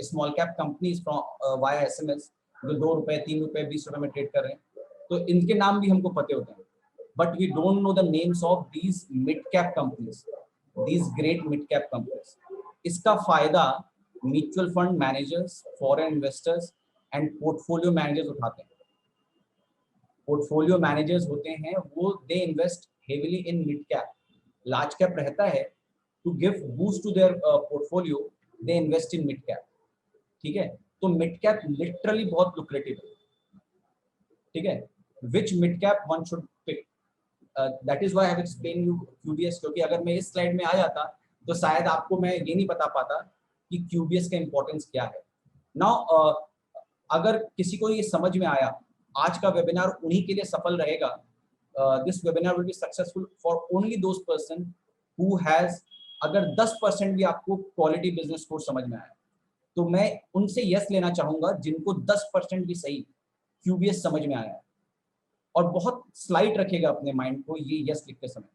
small cap companies from via SMS, जो 2 रुपए, 3 रुपए, 20 रुपए में ट्रेड कर रहे हैं. तो इनके नाम भी हमको पते होते हैं. But we don't know the names of these mid-cap companies, these great mid-cap companies. इसका फायदा mutual fund managers, foreign investors and portfolio managers उठाते हैं. पोर्टफोलियो मैनेजर्स होते हैं वो, they invest heavily in mid cap. Large cap रहता है to give boost to their portfolio, they invest in mid cap. ठीक है, तो मिड कैप लिटरली बहुत लुक्रेटिव है. ठीक है, which mid cap one should pick? That is why I have explain you QBS. क्योंकि अगर मैं इस स्लाइड में आ जाता तो शायद आपको मैं ये नहीं बता पाता कि क्यूबीएस का इंपॉर्टेंस क्या है. नाउ अगर किसी को ये समझ में आया, आज का वेबिनार उन्हीं के लिए सफल रहेगा. This webinar will be successful for only those person who has, अगर 10% भी आपको क्वालिटी बिजनेस कोर्स समझ में आया तो मैं उनसे यस लेना चाहूंगा जिनको 10% भी सही क्यूबीएस समझ में आया. और बहुत स्लाइट रखेगा अपने माइंड को ये यस लिखते समय.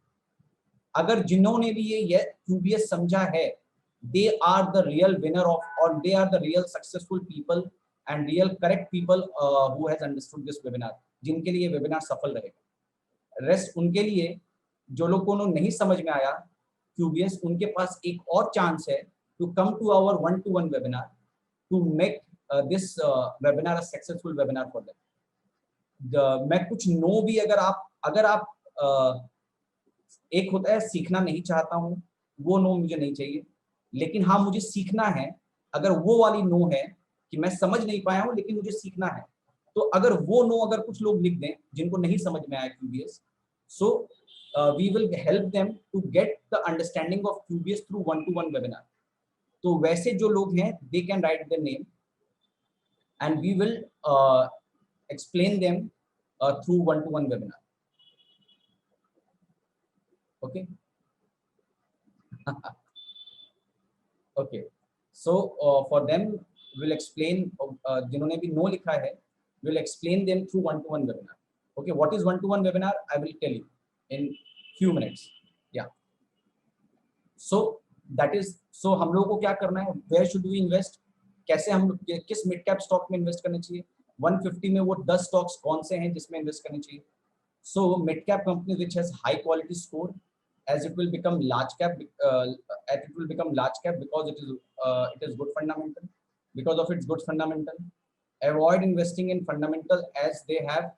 अगर जिन्होंने भी ये क्यूबीएस समझा है, they are the real winner of, और they are the real successful people and real correct people who has understood this webinar, जिनके लिए वेबिनार सफल रहेगा. रेस्ट उनके लिए जो लोगों को नहीं समझ में आया क्यूबीएस, उनके पास एक और चांस है to come to our 1-to-1 webinar to make this webinar a successful webinar for them. मैं कुछ नो भी अगर आप एक होता है सीखना नहीं चाहता हूँ, वो नो मुझे नहीं चाहिए. लेकिन हाँ, मुझे सीखना है, अगर वो वाली नो है कि मैं समझ नहीं पाया हूँ लेकिन मुझे सीखना है, तो अगर वो नो अगर कुछ लोग लिख दें जिनको नहीं समझ में आया QBS, so we will help them to get the understanding of QBS through 1-to-1 webinar. तो वैसे जो लोग हैं, they can write their name and we will explain them through 1-to-1 webinar. Okay. Okay, so for them we'll explain, जिन्होंने भी no लिखा है, we'll explain them through 1-to-1 webinar. Okay, what is 1-to-1 webinar? I will tell you in few minutes. Yeah, so that is, so हम लोगों को क्या करना है, where should we invest, कैसे हम किस मिड कैप स्टॉक में इन्वेस्ट करना चाहिए, 150 में वो 10 स्टॉक्स कौन से हैं जिसमें इन्वेस्ट करनी चाहिए. So mid cap company which has high quality score, as it will become large cap, because it is good fundamental, because of its good fundamental. Avoid investing in fundamental as they have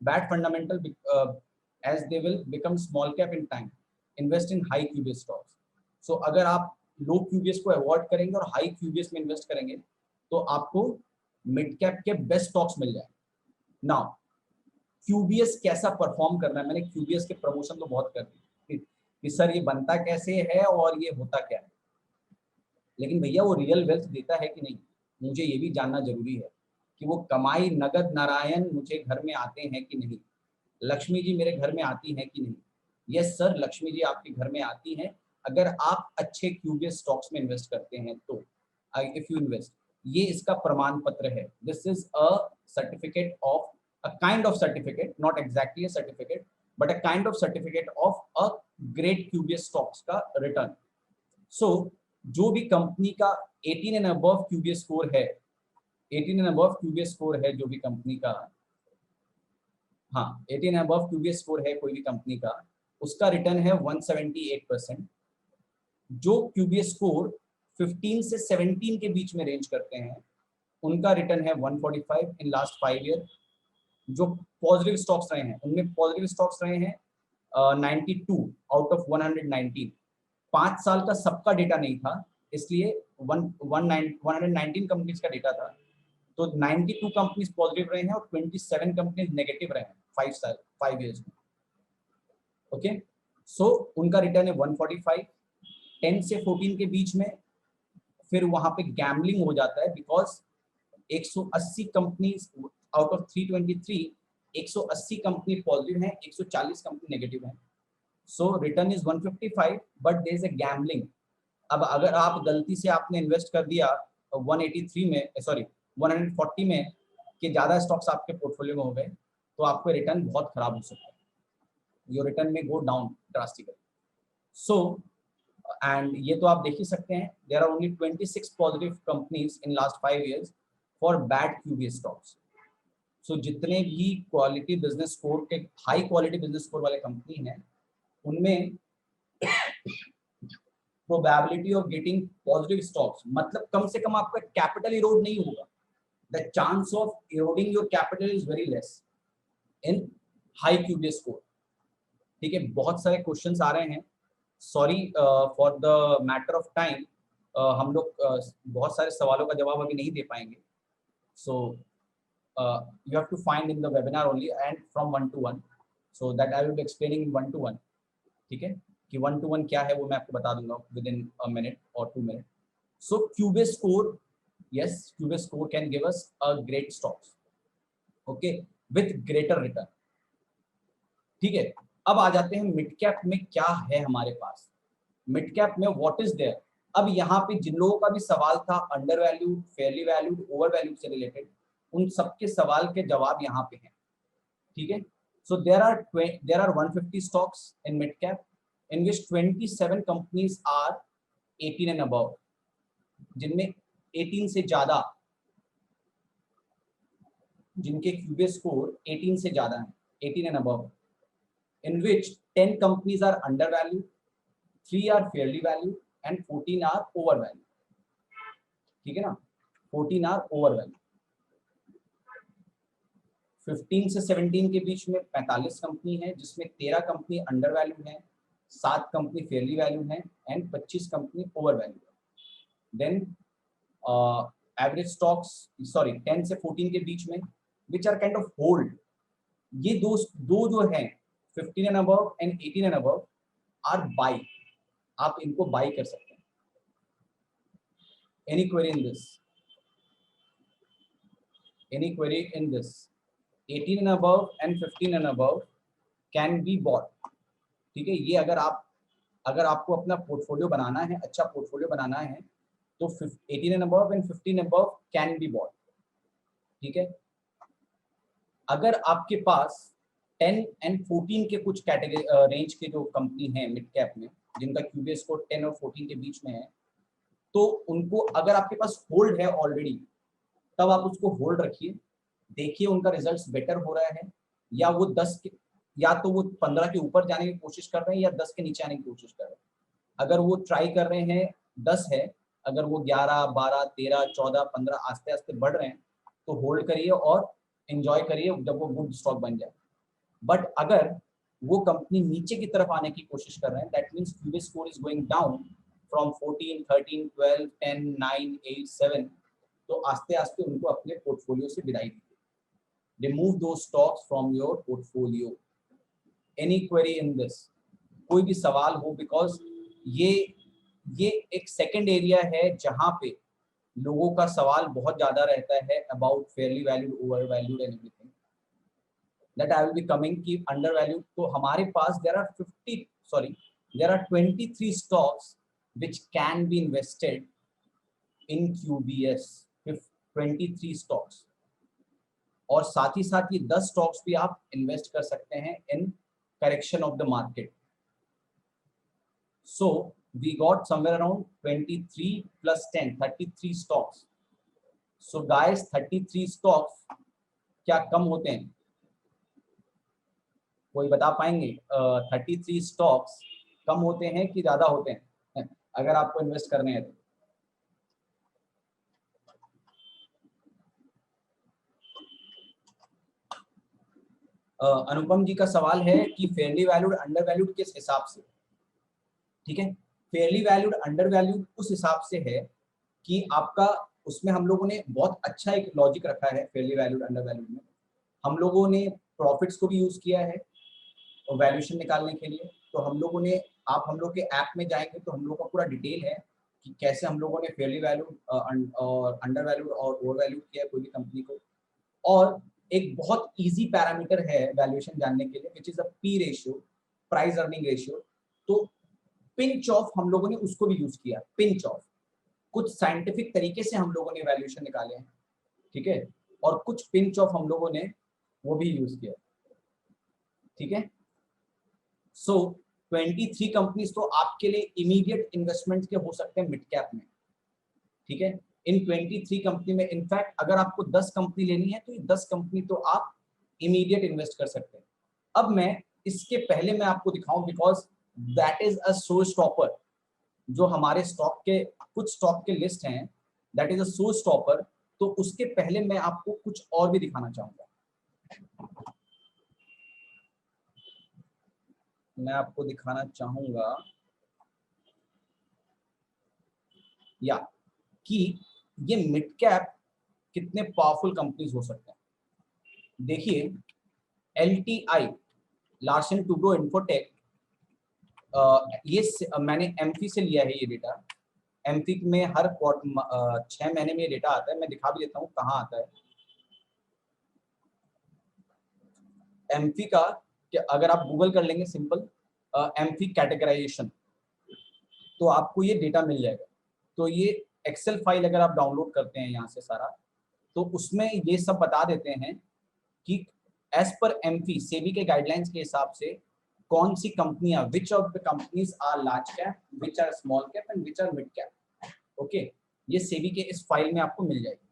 bad fundamental, as they will become small cap in time. Invest in high QBS stocks. So अगर आप लो QBS को avoid करेंगे और high QBS में invest करेंगे तो आपको mid cap के बेस्ट स्टॉक्स मिल जाए. नाउ क्यूबीएस कैसा परफॉर्म करना है, मैंने क्यूबीएस के प्रमोशन तो बहुत कर दी कि सर ये बनता कैसे है और ये होता क्या है, लेकिन भैया वो रियल वेल्थ देता है कि नहीं, मुझे ये भी जानना जरूरी है कि वो कमाई नगद नारायण मुझे घर में आते हैं कि नहीं, लक्ष्मी जी मेरे घर में आती हैं कि नहीं. यस सर, लक्ष्मी जी आपके घर में आती हैं अगर आप अच्छे क्यूबीएस स्टॉक्स में इन्वेस्ट करते हैं तो. इफ यू इन्वेस्ट, ये इसका प्रमाण पत्र है. This is a certificate of, a kind of certificate, not exactly a certificate, but a kind of certificate of a great QBS stocks का return. So जो भी कंपनी का 18 and above QBS स्कोर है, 18 and above QBS स्कोर है जो भी company का, हाँ 18 and above QBS स्कोर है कोई भी कंपनी का, उसका रिटर्न है 178%. जो QBS स्कोर 15 से 17 के बीच में रेंज करते हैं उनका रिटर्न है 145 इन लास्ट 5 ईयर. जो पॉजिटिव स्टॉक्स रहे हैं उनमें पॉजिटिव स्टॉक्स रहे हैं 92 आउट ऑफ 119. 5 साल का सबका डेटा नहीं था, इसलिए 119 कंपनीज का डेटा था, तो 92 कंपनीज पॉजिटिव रहे हैं और 27 कंपनीज नेगेटिव रहे हैं 5 ईयर्स में। ओके, सो उनका रिटर्न है 145। 10 से 14 के बीच में फिर वहां पे गैम्बलिंग हो जाता है, because 180 companies out of 323, 180 company positive हैं, 140 कंपनी नेगेटिव हैं। So return is 155, but there is a gambling. अब अगर आप गलती से आपने इन्वेस्ट कर दिया 183 में, सॉरी 140 में, कि ज्यादा स्टॉक्स आपके पोर्टफोलियो में हो गए, तो आपको रिटर्न बहुत खराब हो सकता है, योर रिटर्न में go down drastically. So and ये तो आप देख ही सकते हैं, there are only 26 positive companies in last 5 years for bad QB stocks. So जितने भी क्वालिटी बिजनेस स्कोर के, हाई क्वालिटी बिजनेस स्कोर वाले कंपनी हैं, उनमें probability of getting positive stocks, मतलब कम से कम आपका कैपिटल इरोड नहीं होगा, the chance of eroding your capital is very less in high QB score. ठीक है, बहुत सारे क्वेश्चंस आ रहे हैं, sorry for the matter of time, हम लोग बहुत सारे सवालों का जवाब अभी नहीं दे पाएंगे। सो you have to find in the webinar only and from 1 to 1, so that I will be explaining in 1 to 1. ठीक है, कि 1 to 1 क्या है वो मैं आपको बता दूंगा विद इन अ मिनट और 2 minute. So QB score, yes, QB score can give us a great stocks, okay, with greater return। ठीक है, अब आ जाते हैं मिड कैप में क्या है हमारे पास। मिड कैप में व्हाट इज देयर। अब यहाँ पे जिन लोगों का भी सवाल था under valued, fairly valued, over valued से रिलेटेड, उन सबके सवाल के जवाब यहाँ पे हैं। ठीक है, so there are 150 stocks in mid cap in which 27 companies are 18 and above, जिनमें 18 से ज्यादा, जिनके क्यूबे स्कोर 18 से ज्यादा है, 18 and above, in which 10 companies are undervalued, 3 are fairly valued and 14 are overvalued। ठीक है ना, 14 are overvalued। 15 से 17 के बीच में 45 कंपनी है, जिसमें 13 कंपनी अंडरवैल्यूड है, 7 कंपनी फेयरली वैल्यूड है एंड 25 कंपनी ओवरवैल्यूड है। देन एवरेज स्टॉक्स, सॉरी 10 से 14 के बीच में which are kind of hold, ये दो जो है 15 and above and 18 and above are buy, आप इनको बाई कर सकते हैं। Any query in this, any query in this. 18 and above and 15 and above can be bought। ठीक है, ये अगर आपको अपना पोर्टफोलियो बनाना है, अच्छा पोर्टफोलियो बनाना है, तो 18 and above and 15 and above can be bought। ठीक है, अगर आपके पास 10 and 14 के कुछ कैटेगरी रेंज के जो कंपनी है मिड कैप में, जिनका क्यूबे स्कोर 10 और 14 के बीच में है, तो उनको अगर आपके पास होल्ड है ऑलरेडी, तब आप उसको होल्ड रखिए, देखिए उनका रिजल्ट्स बेटर हो रहा है, या वो 10 के, या तो वो 15 के ऊपर जाने की कोशिश कर रहे हैं या 10 के नीचे आने की कोशिश कर रहे हैं। अगर वो ट्राई कर रहे हैं 10 है, अगर वो 11, 12, 13, 14, 15 आस्ते आस्ते बढ़ रहे हैं, तो होल्ड करिए और एंजॉय करिए जब वो गुड स्टॉक बन जाए। बट अगर वो कंपनी नीचे की तरफ आने की कोशिश कर रहे हैं, that means QB score is going down from 14, 13, 12, 10, 9, 8, 7, तो आस्ते आस्ते उनको अपने पोर्टफोलियो से विदाई दीजिए। Remove those stocks from your portfolio। Any query in this? कोई भी सवाल हो, बिकॉज ये एक सेकंड एरिया है जहां पे लोगों का सवाल बहुत ज्यादा रहता है about Fairlie valued, over valued and everything, that I will be coming की अंडर वैल्यूड। तो हमारे पास there are 23 stocks which can be invested in QBS, 23 stocks, और साथ ही साथ ये 10 स्टॉक्स भी आप इन्वेस्ट कर सकते हैं in correction of the market. So we got somewhere around 23 plus 10, 33 stocks. So guys 33 stocks क्या कम होते हैं? कोई बता पाएंगे 33 स्टॉक्स कम होते हैं कि ज्यादा होते हैं अगर आपको इन्वेस्ट करने हैं तो? अनुपम जी का सवाल है कि फेयरली वैल्यूड, अंडर वैल्यूड किस हिसाब से? ठीक है, फेयरली वैल्यूड अंडर वैल्यूड उस हिसाब से है कि आपका उसमें हम लोगों ने बहुत अच्छा एक लॉजिक रखा है फेयरली वैल्यूड अंडर वैल्यूड में। हम लोगों ने प्रॉफिट्स को भी यूज किया है और वैल्यूएशन निकालने के लिए। तो हम लोगों ने, आप हम लोग के ऐप में जाएंगे तो हम लोग का पूरा डिटेल है कि कैसे हम लोगों ने फेयरली वैल्यूड और अंडर वैल्यूड और ओवर वैल्यूड किया है कोई भी कंपनी को। और एक बहुत इजी पैरामीटर है वैल्यूएशन जानने के लिए, which is a P ratio, price earning ratio. तो पिंच ऑफ हम लोगों ने उसको भी यूज किया, पिंच ऑफ। कुछ साइंटिफिक तरीके से हम लोगों ने वैल्यूएशन निकाले हैं, ठीक है, और कुछ पिंच ऑफ हम लोगों ने वो भी यूज किया, ठीक है। सो 23 कंपनीज तो आपके लिए इमीडिएट इन्वेस्टमेंट के हो सकते हैं मिड कैप में, ठीक है। इन 23 कंपनी में इनफैक्ट अगर आपको 10 कंपनी लेनी है तो ये 10 कंपनी तो आप इमीडिएट इन्वेस्ट कर सकते हैं। अब मैं इसके पहले मैं आपको दिखाऊं, because that is a show stopper, जो हमारे स्टॉक के कुछ स्टॉक के लिस्ट हैं, that is a show stopper. तो उसके पहले मैं आपको कुछ और भी दिखाना चाहूंगा। मैं आपको दिखाना चाहूंगा या कि ये मिड कैप कितने पावरफुल कंपनीज हो सकते हैं। देखिए LTI, लार्सन टुब्रो इन्फोटेक, मैंने एमफी से लिया है ये डेटा। एमफी में हर 6 महीने में ये डेटा आता है। मैं दिखा भी देता हूँ कहाँ आता है एमफी का, कि अगर आप गूगल कर लेंगे सिंपल एमफी कैटेगराइजेशन तो आपको ये डेटा मिल जाएगा। तो ये एक्सेल फाइल अगर आप डाउनलोड करते हैं यहाँ से सारा, तो उसमें ये सब बता देते हैं कि एज पर एमफी सेबी के गाइडलाइंस के हिसाब से कौन सी कंपनियां, which of the companies are large cap, which are small cap and which are mid cap. Okay, ये सेबी के इस फाइल में आपको मिल जाएगी।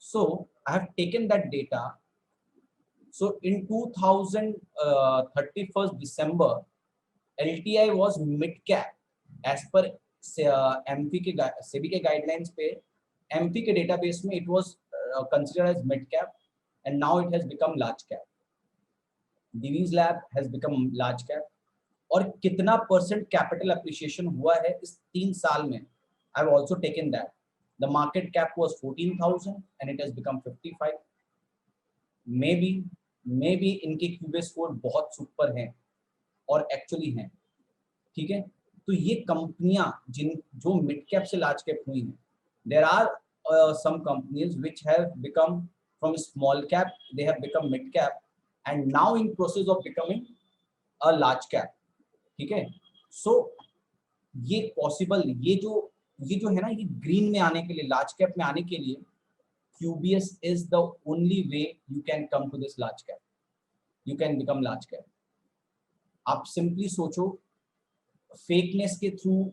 So I have taken that data. So in 2031 December LTI was mid cap as per MP के सेबी के guidelines पे। एमपी के डेटाबेस में it was considered as mid cap and now it has become large cap. Divi's Lab has become large cap. और कितना percent capital appreciation हुआ है इस 3 साल में, I have also taken that. The market cap was 14,000 and it has become 55। May be इनके क्यूबे score बहुत super हैं और एक्चुअली हैं, ठीक है। तो ये कंपनियां जो मिड कैप से लार्ज कैप हुई हैं, there are some companies which have become from small cap, they have become mid cap and now in process of becoming a large cap, ठीक है। सो ये पॉसिबल, ये जो है ना, ये ग्रीन में आने के लिए, लार्ज कैप में आने के लिए QBS is the only way you can come to this large cap, you can become large cap। आप सिंपली सोचो, फेकनेस के थ्रू,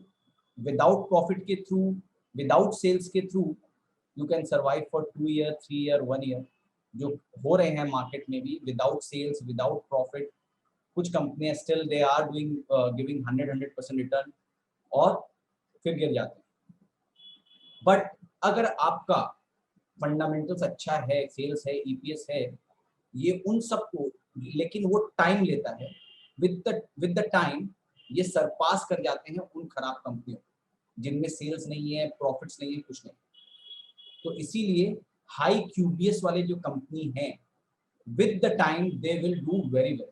विदाउट प्रॉफिट के थ्रू, विदाउट सेल्स के through you can survive for 2 year, 3 year, 1 year, जो हो रहे हैं market में भी, विदाउट सेल्स, विदाउट प्रॉफिट। कुछ कंपनियां still they are doing giving 100% return और फिर गिर जाते हैं। बट अगर आपका फंडामेंटल्स अच्छा है, सेल्स है, EPS है, ये उन सबको, लेकिन वो टाइम लेता है, विद द टाइम ये सरपास कर जाते हैं उन खराब कंपनियों जिनमें सेल्स नहीं है, प्रॉफिट्स नहीं है, कुछ नहीं। तो इसीलिए हाई QBS वाले जो कंपनी हैं, with the time they will do very well,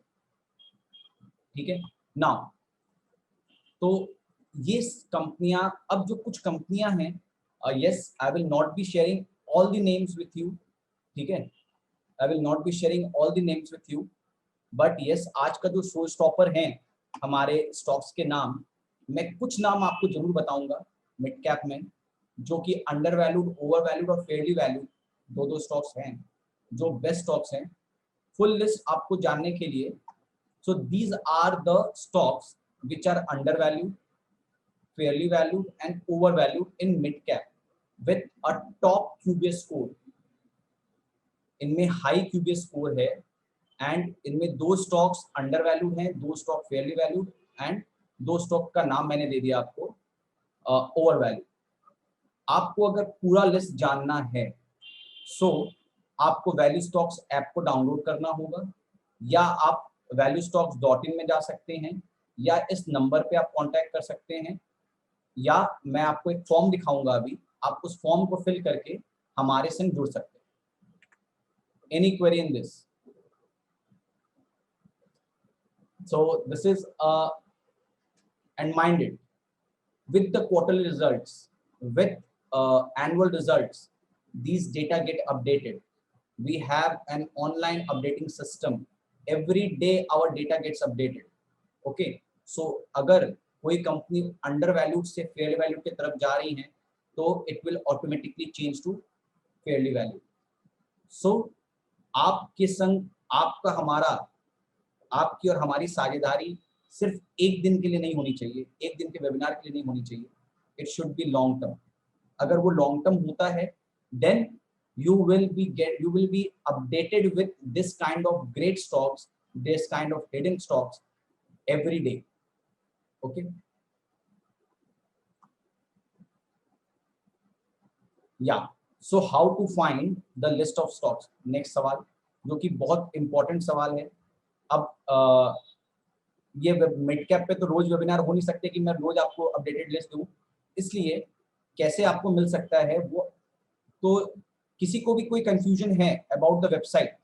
ठीक है। नाउ तो ये कंपनियां, अब जो कुछ कंपनियां हैं, yes I will not be sharing all the names with you, ठीक है, आई will not be sharing all the names with you, but yes आज का जो शो स्टॉपर हैं हमारे स्टॉक्स के नाम, मैं कुछ नाम आपको जरूर बताऊंगा मिड कैप में, जो कि अंडर वैल्यूड, ओवर वैल्यूड और फेयरली वैल्यूड दो स्टॉक्स हैं, जो बेस्ट स्टॉक्स हैं। फुल लिस्ट आपको जानने के लिए, so these are the stocks which are under valued, fairly valued and over valued in mid cap with a top QBS score. इनमें हाई QBS स्कोर है एंड इनमें 2 स्टॉक्स अंडर वैल्यूड हैं, 2 stock fairly valued and 2 stock का नाम मैंने दे दिया आपको over value. आपको अगर पूरा लिस्ट जानना है, सो आपको वैल्यू स्टॉक्स ऐप को डाउनलोड करना होगा, या आप valuestocks.in में जा सकते हैं, या इस नंबर पे आप कांटेक्ट कर सकते हैं या मैं आपको एक फॉर्म दिखाऊंगा अभी, आप उस फॉर्म को फिल करके हमारे संग जुड़ सकते हैं। Any query in this? So this is and mind it, with the quarterly results, with annual results, these data get updated. We have an online updating system. Every day our data gets updated. Okay, so अगर कोई कंपनी under valued से fair valued की तरफ जा रही है तो it will automatically change to fairly value. So आपके संग आपका हमारा आपकी और हमारी साझेदारी सिर्फ एक दिन के लिए नहीं होनी चाहिए, एक दिन के वेबिनार के लिए नहीं होनी चाहिए, it should be long term. अगर वो लॉन्ग टर्म होता है then you will be updated with this kind of great stocks, this kind of hidden stocks every day. Okay, yeah, so how to find the list of stocks? Next सवाल जो कि बहुत important सवाल है। अब ये मिड कैप पे तो रोज वेबिनार हो नहीं सकते कि मैं रोज आपको अपडेटेड लिस्ट दूं, इसलिए कैसे आपको मिल सकता है वो, तो किसी को भी कोई कंफ्यूजन है about the website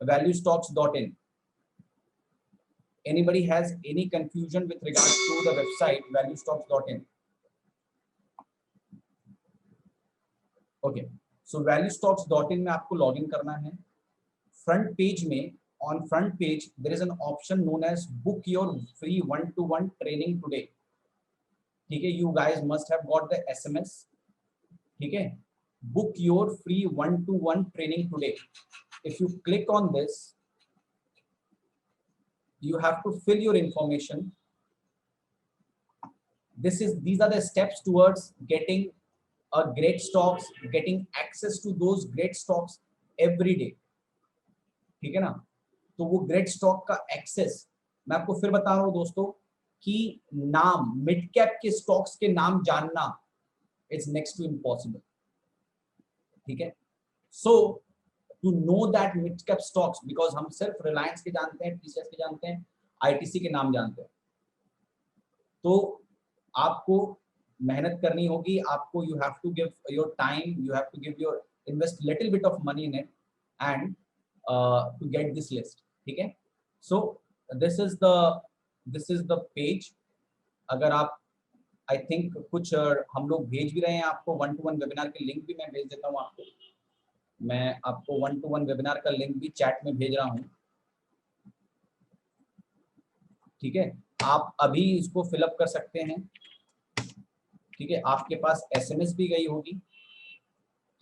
valuestocks.in? Anybody has any confusion with regards to the website valuestocks.in? Okay, so valuestocks.in में आपको लॉगिन करना है। फ्रंट पेज में, on front page there is an option known as book your free one-to-one training today. ठीक है, you guys must have got the SMS. ठीक है, book your free one-to-one training today. If you click on this, you have to fill your information. These are the steps towards getting a great stocks, getting access to those great stocks every day. ठीक है ना, तो वो great stock का access मैं आपको फिर बता रहा हूं दोस्तों कि नाम मिड कैप के स्टॉक्स के नाम जानना इट्स नेक्स्ट टू इम्पॉसिबल। ठीक है, so to know that mid cap stocks, because हम सिर्फ रिलायंस के जानते हैं, टीसीएस के जानते हैं, आईटीसी के नाम जानते हैं, तो आपको मेहनत करनी होगी, आपको you have to give your time, you have to give your invest little bit of money in it and to get this list. ठीक है, so this is the page. अगर आप I think कुछ हम लोग भेज भी रहे हैं आपको वन टू वन वेबिनार के लिंक भी मैं भेज देता हूँ आपको, मैं आपको वन टू वन वेबिनार का लिंक भी चैट में भेज रहा हूँ। ठीक है, आप अभी इसको फिलअप कर सकते हैं। ठीक है, आपके पास SMS भी गई होगी।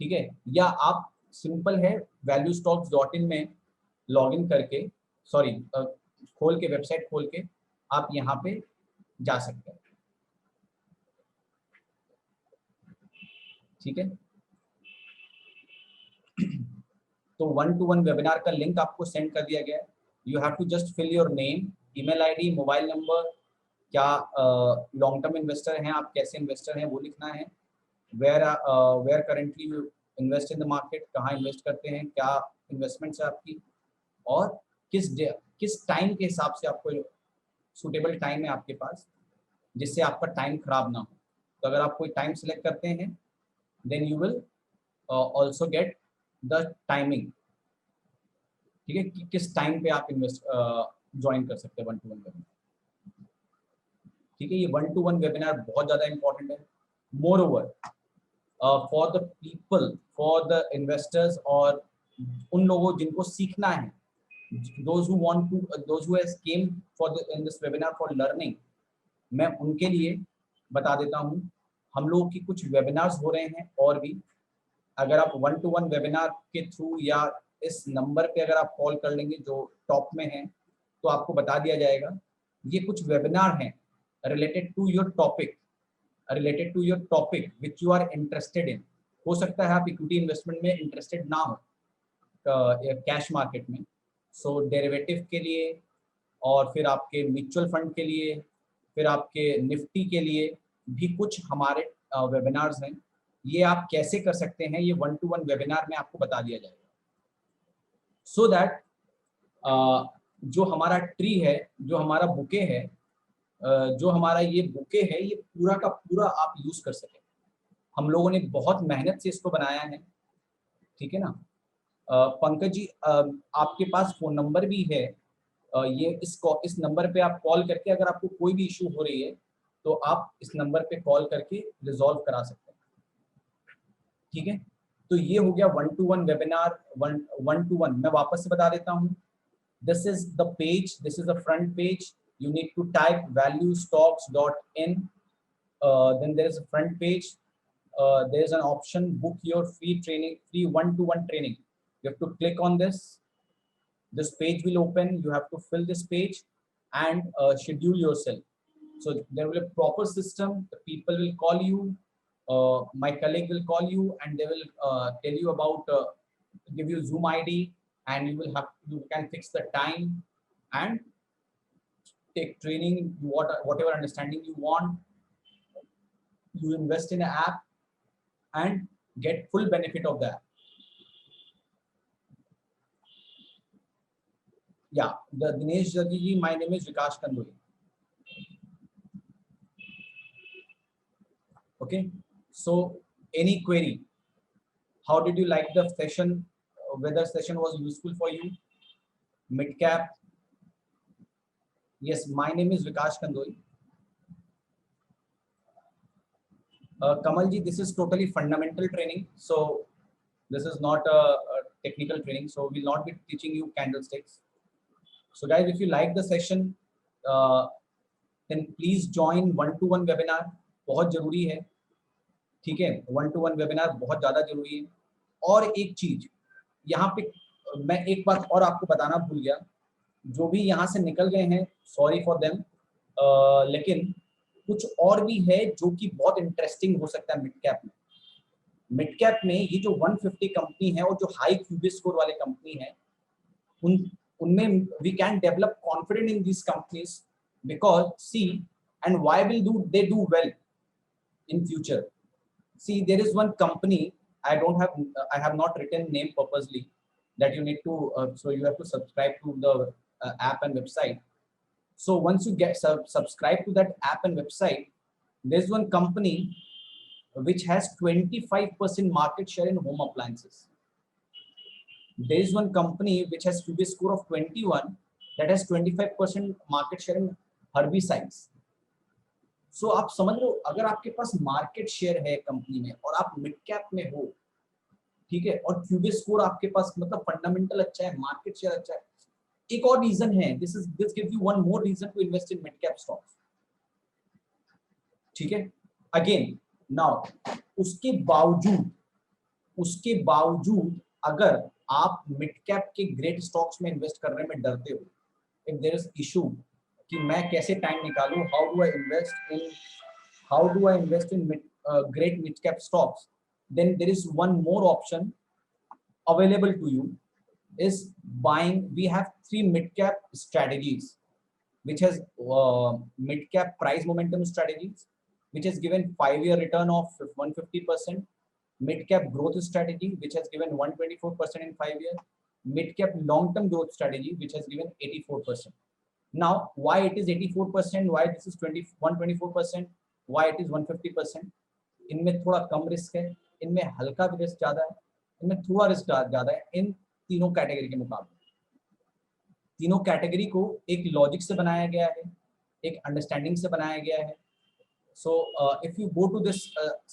ठीक है, या आप सिंपल है valuestocks.in में लॉगिन करके, सॉरी खोल के, वेबसाइट खोल के आप यहाँ पे जा सकते हैं। ठीक है, तो वन टू वन वेबिनार का लिंक आपको सेंड कर दिया गया है। You have to just fill your name, email ID, mobile number, क्या लॉन्ग टर्म इन्वेस्टर हैं आप, कैसे इन्वेस्टर हैं वो लिखना है, where currently you invest in the market, कहाँ इन्वेस्ट करते हैं, क्या इन्वेस्टमेंट्स है आपकी, और किस टाइम के हिसाब से आपको सूटेबल टाइम है आपके पास जिससे आपका टाइम खराब ना हो। तो अगर आप कोई टाइम सेलेक्ट करते हैं then you will also get the timing. ठीक है, कि किस टाइम पे आप इन्वेस्ट ज्वाइन कर सकते हैं वन टू वन वेबिनार। ठीक है, ये वन टू वन वेबिनार बहुत ज़्यादा इंपॉर्टेंट है। More over for the people, for the investors, और उन लोगों जिनको सीखना है, those who has came in this webinar for learning, मैं उनके लिए बता देता हूँ हम लोगों की कुछ वेबिनार्स हो रहे हैं और भी। अगर आप वन टू वन वेबिनार के थ्रू या इस नंबर पे अगर आप कॉल कर लेंगे जो टॉप में है तो आपको बता दिया जाएगा। ये कुछ वेबिनार हैं related to your topic, related to your topic which you are interested in। हो सकता है आप इक्विटी इन्वेस्टमेंट में इंटरेस्टेड ना हो कैश मार्केट में, सो डेरिवेटिव के लिए और फिर आपके म्यूचुअल फंड के लिए, फिर आपके निफ्टी के लिए भी कुछ हमारे वेबिनार्स हैं। ये आप कैसे कर सकते हैं ये वन टू वन वेबिनार में आपको बता दिया जाएगा, सो दैट जो हमारा ट्री है, जो हमारा बुके है, जो हमारा ये बुके है ये पूरा का पूरा आप यूज कर सकें। हम लोगों ने बहुत मेहनत से इसको बनाया है, ठीक है ना। पंकज जी, आपके पास फोन नंबर भी है, ये इस नंबर पे आप कॉल करके अगर आपको कोई भी इशू हो रही है तो आप इस नंबर पे कॉल करके रिजॉल्व करा सकते हैं, ठीक है। तो ये हो गया 1-to-1 वेबिनार, 1-to-1। मैं वापस से बता देता हूँ, this is the page, this is the front page. You need to type valuestocks.in, then there is a front page, there is an option book your free training, free 1-to-1 training. You have to click on this. This page will open, you have to fill this page and schedule yourself. So there will be a proper system, the people will call you, my colleague will call you and they will tell you about, give you Zoom ID, and you can fix the time and take training, whatever understanding you want. You invest in an app and get full benefit of that. Yeah, the Dinesh Jaggi, my name is Vikash Kandoi. Okay, so any query? How did you like the session? Whether session was useful for you? Mid cap? Yes, my name is Vikash Kandoi. Kamalji, this is totally fundamental training, so this is not a technical training, so we'll not be teaching you candlesticks. So guys, if you like the session, then please join 1-to-1 webinar. बहुत जरूरी है, ठीक है। 1-to-1 webinar बहुत ज्यादा जरूरी है। और एक चीज यहाँ पे मैं एक बात और आपको बताना भूल गया, जो भी यहाँ से निकल गए हैं सॉरी फॉर देम, लेकिन कुछ और भी है जो कि बहुत इंटरेस्टिंग हो सकता है मिड कैप में। मिड कैप में ये जो 150 कंपनी है और जो हाई क्यूबिक स्कोर वाले कंपनी है, उनमें we can develop confidence in this companies, because see and why will do they do well in future. See, there is one company, I have not written name purposely, that you need to so you have to subscribe to the app and website. So once you get subscribe to that app and website, there's one company which has 25% market share in home appliances. There is one company which has QB score of 21 that has 25% market share in herbicides. सो आप समझ लो, अगर आपके पास market share है company में और आप mid cap में हो, ठीक है, और क्यूबी स्कोर आपके पास मतलब फंडामेंटल अच्छा है, मार्केट शेयर अच्छा है, एक और रीजन है, this gives you one more reason to invest in mid cap stocks, ठीक है। अगेन नाउ उसके बावजूद अगर आप मिड कैप के ग्रेट स्टॉक्स में इन्वेस्ट करने में डरते हो, इफ देयर इज इशू कि मैं कैसे टाइम निकालूं, how do I invest in great mid cap stocks, then there is one more option available to you, is buying. We have 3 mid cap strategies, which has mid cap price momentum strategies, which has given 5-year return of 150%, mid cap growth strategy, which has given 124% in 5 years, mid cap long term growth strategy, which has given 84%. Now, why it is 84%? Why this is 124%? Why it is 150%? इनमें थोड़ा कम risk है, इनमें हल्का भी risk ज्यादा है, इनमें थोड़ा रिस्क ज्यादा है इन तीनों कैटेगरी के मुकाबले। तीनों कैटेगरी को एक लॉजिक से बनाया गया है, एक अंडरस्टैंडिंग से बनाया गया है। So if you go to this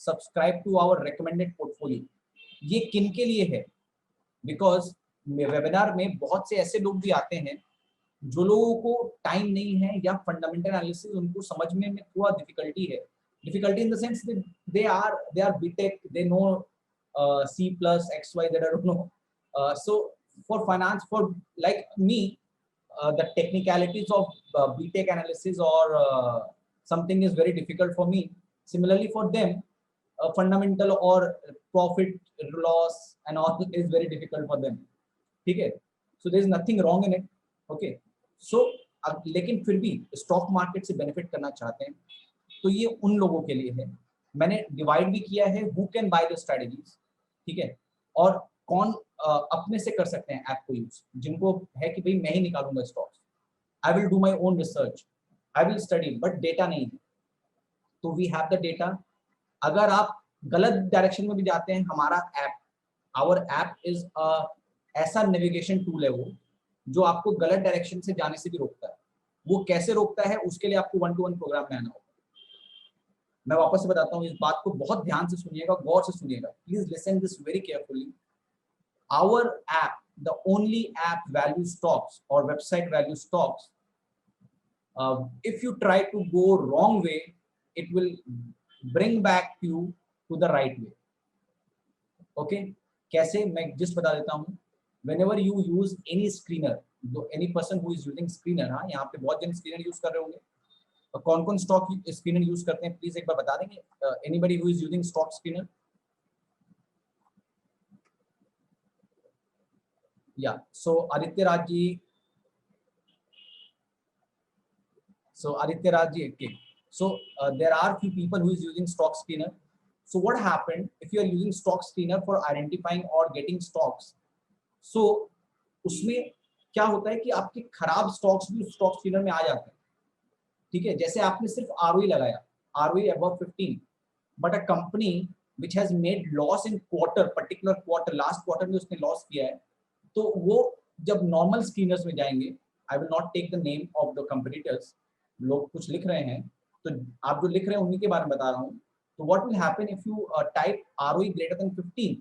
subscribe to our recommended portfolio, ये किन के लिए है? बिकॉज वेबिनार में बहुत से ऐसे लोग भी आते हैं जो लोगों को टाइम नहीं है या फंडामेंटल एनालिसिस उनको समझने में थोड़ा डिफिकल्टी है। Difficulty in the sense they are BTech, they know C plus XY that I don't know. So for finance, for like me, the technicalities of BTech analysis or something is very difficult for me. Similarly for them, fundamental or profit loss and all is very difficult for them. Okay, so there is nothing wrong in it. Okay, so लेकिन फिर भी stock market से benefit करना चाहते हैं तो ये उन लोगों के लिए है। मैंने डिवाइड भी किया है who can by the strategies, ठीक है, और कौन अपने से कर सकते हैं ऐप को यूज, जिनको है कि भाई मैं ही निकालूंगा stocks, I will do my own research, I will study, but data नहीं है। तो वी हैव द डेटा। अगर आप गलत डायरेक्शन में भी जाते हैं, हमारा ऐप, आवर ऐप इज ऐसा नेविगेशन टूल है वो, जो आपको गलत डायरेक्शन से जाने से भी रोकता है। वो कैसे रोकता है, उसके लिए आपको 1-to-1 प्रोग्राम में आना होगा। मैं वापस से बताता हूँ, इस बात को बहुत ध्यान से सुनिएगा, गौर से सुनिएगा, please listen this very carefully. Our app, the only app value stocks और website value stocks, if you try to go wrong way, it will bring back you to the right way. Okay, कैसे, मैं just बता देता हूँ। Whenever you use any screener, any person who is using screener, हाँ, यहाँ पे बहुत जन screener use कर रहे होंगे, तो कौन-कौन stock screener use करते हैं, प्लीज एक बार बता देंगे? Anybody who is using stock screener? Yeah, so Aditya Raj ji, okay. So there are few people who is using stock screener. So what happened if you are using stock screener for identifying or getting stocks? So उसमें क्या होता है कि आपके खराब stocks भी stock screener में आ जाते हैं, ठीक है। जैसे आपने सिर्फ ROE लगाया, ROE above 15, but a company which has made loss in particular quarter, last quarter में उसने लॉस किया है, तो वो जब नॉर्मल स्क्रीनर्स में जाएंगे, I will not take the name of the competitors, लोग कुछ लिख रहे हैं, तो आप जो लिख रहे हैं उन्हीं के बारे में बता रहा हूँ। तो what will happen if you type ROE greater than 15,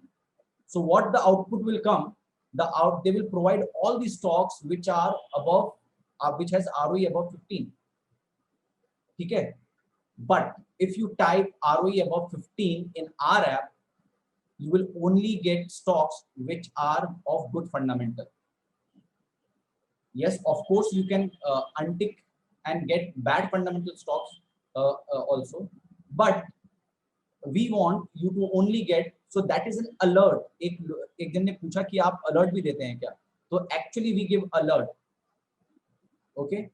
so what the output will come, they will provide all the stocks which are above, which has ROE above 15, ठीक है। But if you type ROE above 15 in our app, you will only get stocks which are of good fundamental. Yes, of course you can untick and get bad fundamental stocks also, but we want you to only get, so that is an alert. एक जन ने पूछा कि आप alert भी देते हैं क्या, तो actually we give alert, okay,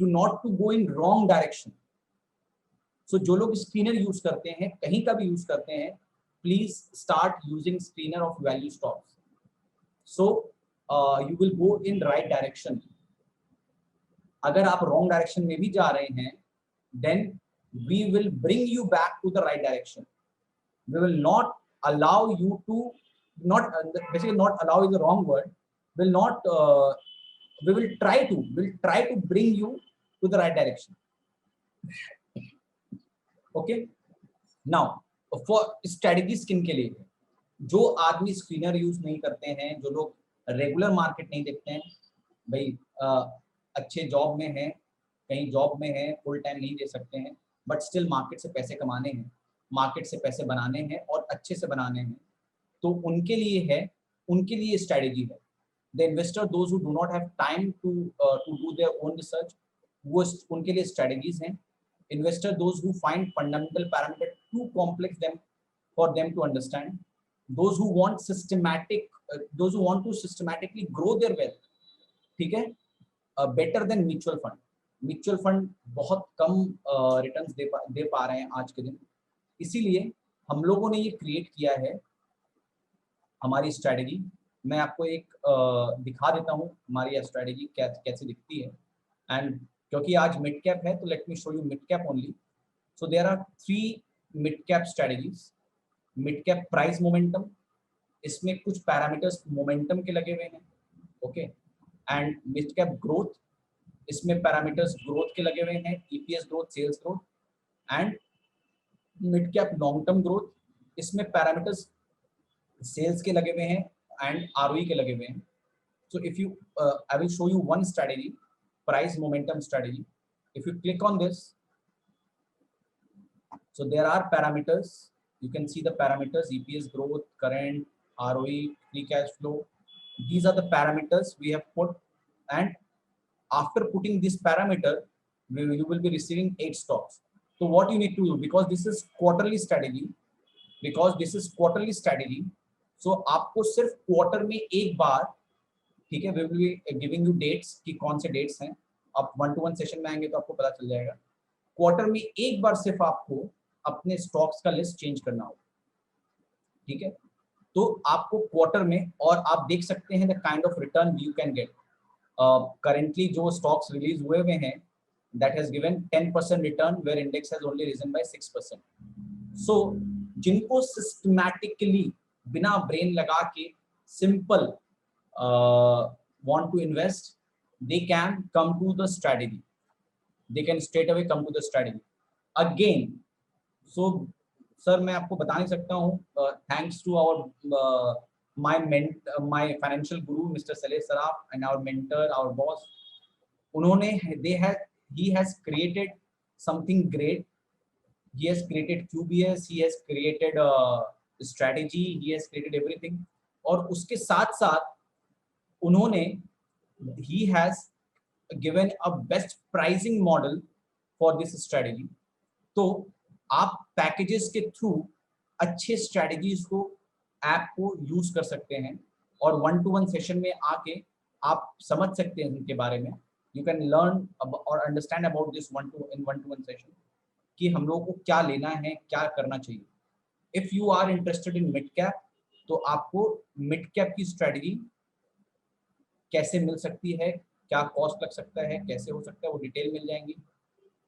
to not to go in wrong direction. So जो लोग screener use करते हैं, कहीं का भी use करते हैं, please start using screener of value stocks, so you will go in right direction. अगर आप wrong direction में भी जा रहे हैं, then we will bring you back to the right direction. We will not allow you to, not basically not allow is the wrong word, will not we will try to bring you to the right direction. Okay, now for strategies किन के लिए, जो आदमी screener use नहीं करते हैं, जो लोग रेगुलर मार्केट नहीं देखते हैं, भाई अच्छे जॉब में है, कहीं जॉब में है, फुल टाइम नहीं दे सकते हैं, बट स्टिल मार्केट से पैसे कमाने हैं, मार्केट से पैसे बनाने हैं और अच्छे से बनाने हैं, तो उनके लिए है, उनके लिए स्ट्रेटेजी है। The investor, those who do not have time to do their own research, वो उनके लिए स्ट्रेटेजीज हैं। Investor, those who find fundamental parameter too complex them for them to understand, those who want systematic, those who want to systematically grow their wealth, ठीक है, better than mutual fund. Mutual fund बहुत कम returns दे पा रहे हैं आज के दिन, इसीलिए हम लोगों ने ये क्रिएट किया है हमारी स्ट्रैटेजी। मैं आपको एक दिखा देता हूँ हमारी स्ट्रैटेजी कैसे दिखती है, एंड क्योंकि आज मिड कैप है तो let me show you mid cap only. So there are 3 mid cap strategies. Mid cap price momentum, इसमें कुछ पैरामीटर्स मोमेंटम के लगे हुए हैं, okay, and mid cap growth, इसमें पैरामीटर्स ग्रोथ के लगे हुए हैं, EPS growth, sales growth, and mid cap long term growth, इसमें पैरामीटर्स सेल्स के लगे हुए हैं एंड ROE के लगे हुए हैं। सो if you I will show you one strategy, price momentum strategy. If you click on this, so there are parameters, you can see the parameters, EPS growth, current, ROE, free cash flow. These are the parameters we have put, and after putting this parameter you will be receiving 8 stocks. So what you need to do, because this is quarterly strategy, so आपको सिर्फ quarter में एक बार, ठीक है, we will be giving you dates कि कौन से dates हैं, आप 1-to-1 सेशन में आएंगे तो आपको पता चल जाएगा। क्वार्टर में एक बार सिर्फ आपको अपने स्टॉक्स का लिस्ट चेंज करना होगा, ठीक है, तो आपको क्वार्टर में, और आप देख सकते हैं the kind of return you can get. Currently जो स्टॉक्स रिलीज हुए हैं that has given 10% return where index has only risen by 6%. So जिनको systematically बिना brain लगा के simple want to invest, they can come to the strategy. They can straight away come to the strategy. Again, so sir मैं आपको बता नहीं सकता हूँ, thanks to our my financial guru Mr. Saleh Saraf and our mentor, our boss, उन्होंने he has created something great. He has created QBS, he has created a strategy, he has created everything. और उसके साथ साथ उन्होंने he has given a best pricing model for this strategy. तो आप packages के through अच्छे स्ट्रेटजीज को ऐप को यूज कर सकते हैं और 1-to-1 सेशन में आके आप समझ सकते हैं इनके बारे में. यू कैन लर्न और understand about this 1-to-1 session कि हम लोगों को क्या लेना है, क्या करना चाहिए. If you are interested in mid cap तो आपको मिड कैप की स्ट्रेटजी कैसे मिल सकती है, क्या कॉस्ट लग सकता है, कैसे हो सकता है, वो डिटेल मिल जाएंगी.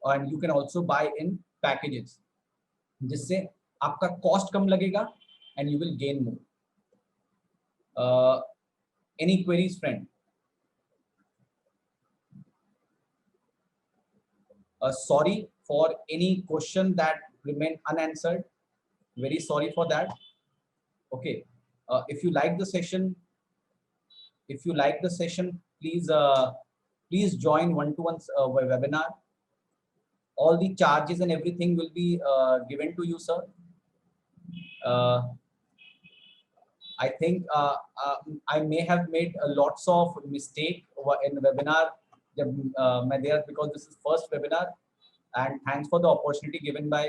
And you can also buy in packages जिससे आपका कॉस्ट कम लगेगा and you will gain more. Any queries friend? Sorry for any question that remain unanswered. Very sorry for that. Okay. If you like the session, please join 1-to-1 webinar. All the charges and everything will be given to you, sir. I think I may have made lots of mistake in the webinar because this is first webinar, and thanks for the opportunity given by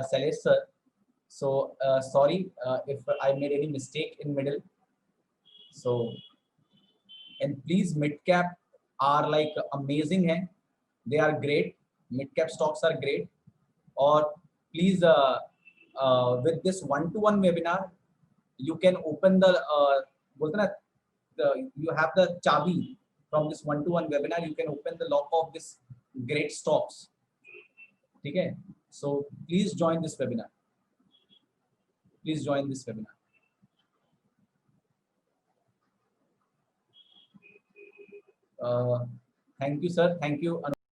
Saleh sir. So sorry if I made any mistake in middle. So, and please, mid cap are like amazing hai. They are great. Mid cap stocks are great. Or please with this 1-to-1 webinar you can open the you have the chabi from this 1-to-1 webinar. You can open the lock of this great stocks. Okay, so please join this webinar. Please join this webinar. Thank you, sir. Thank you, Anup.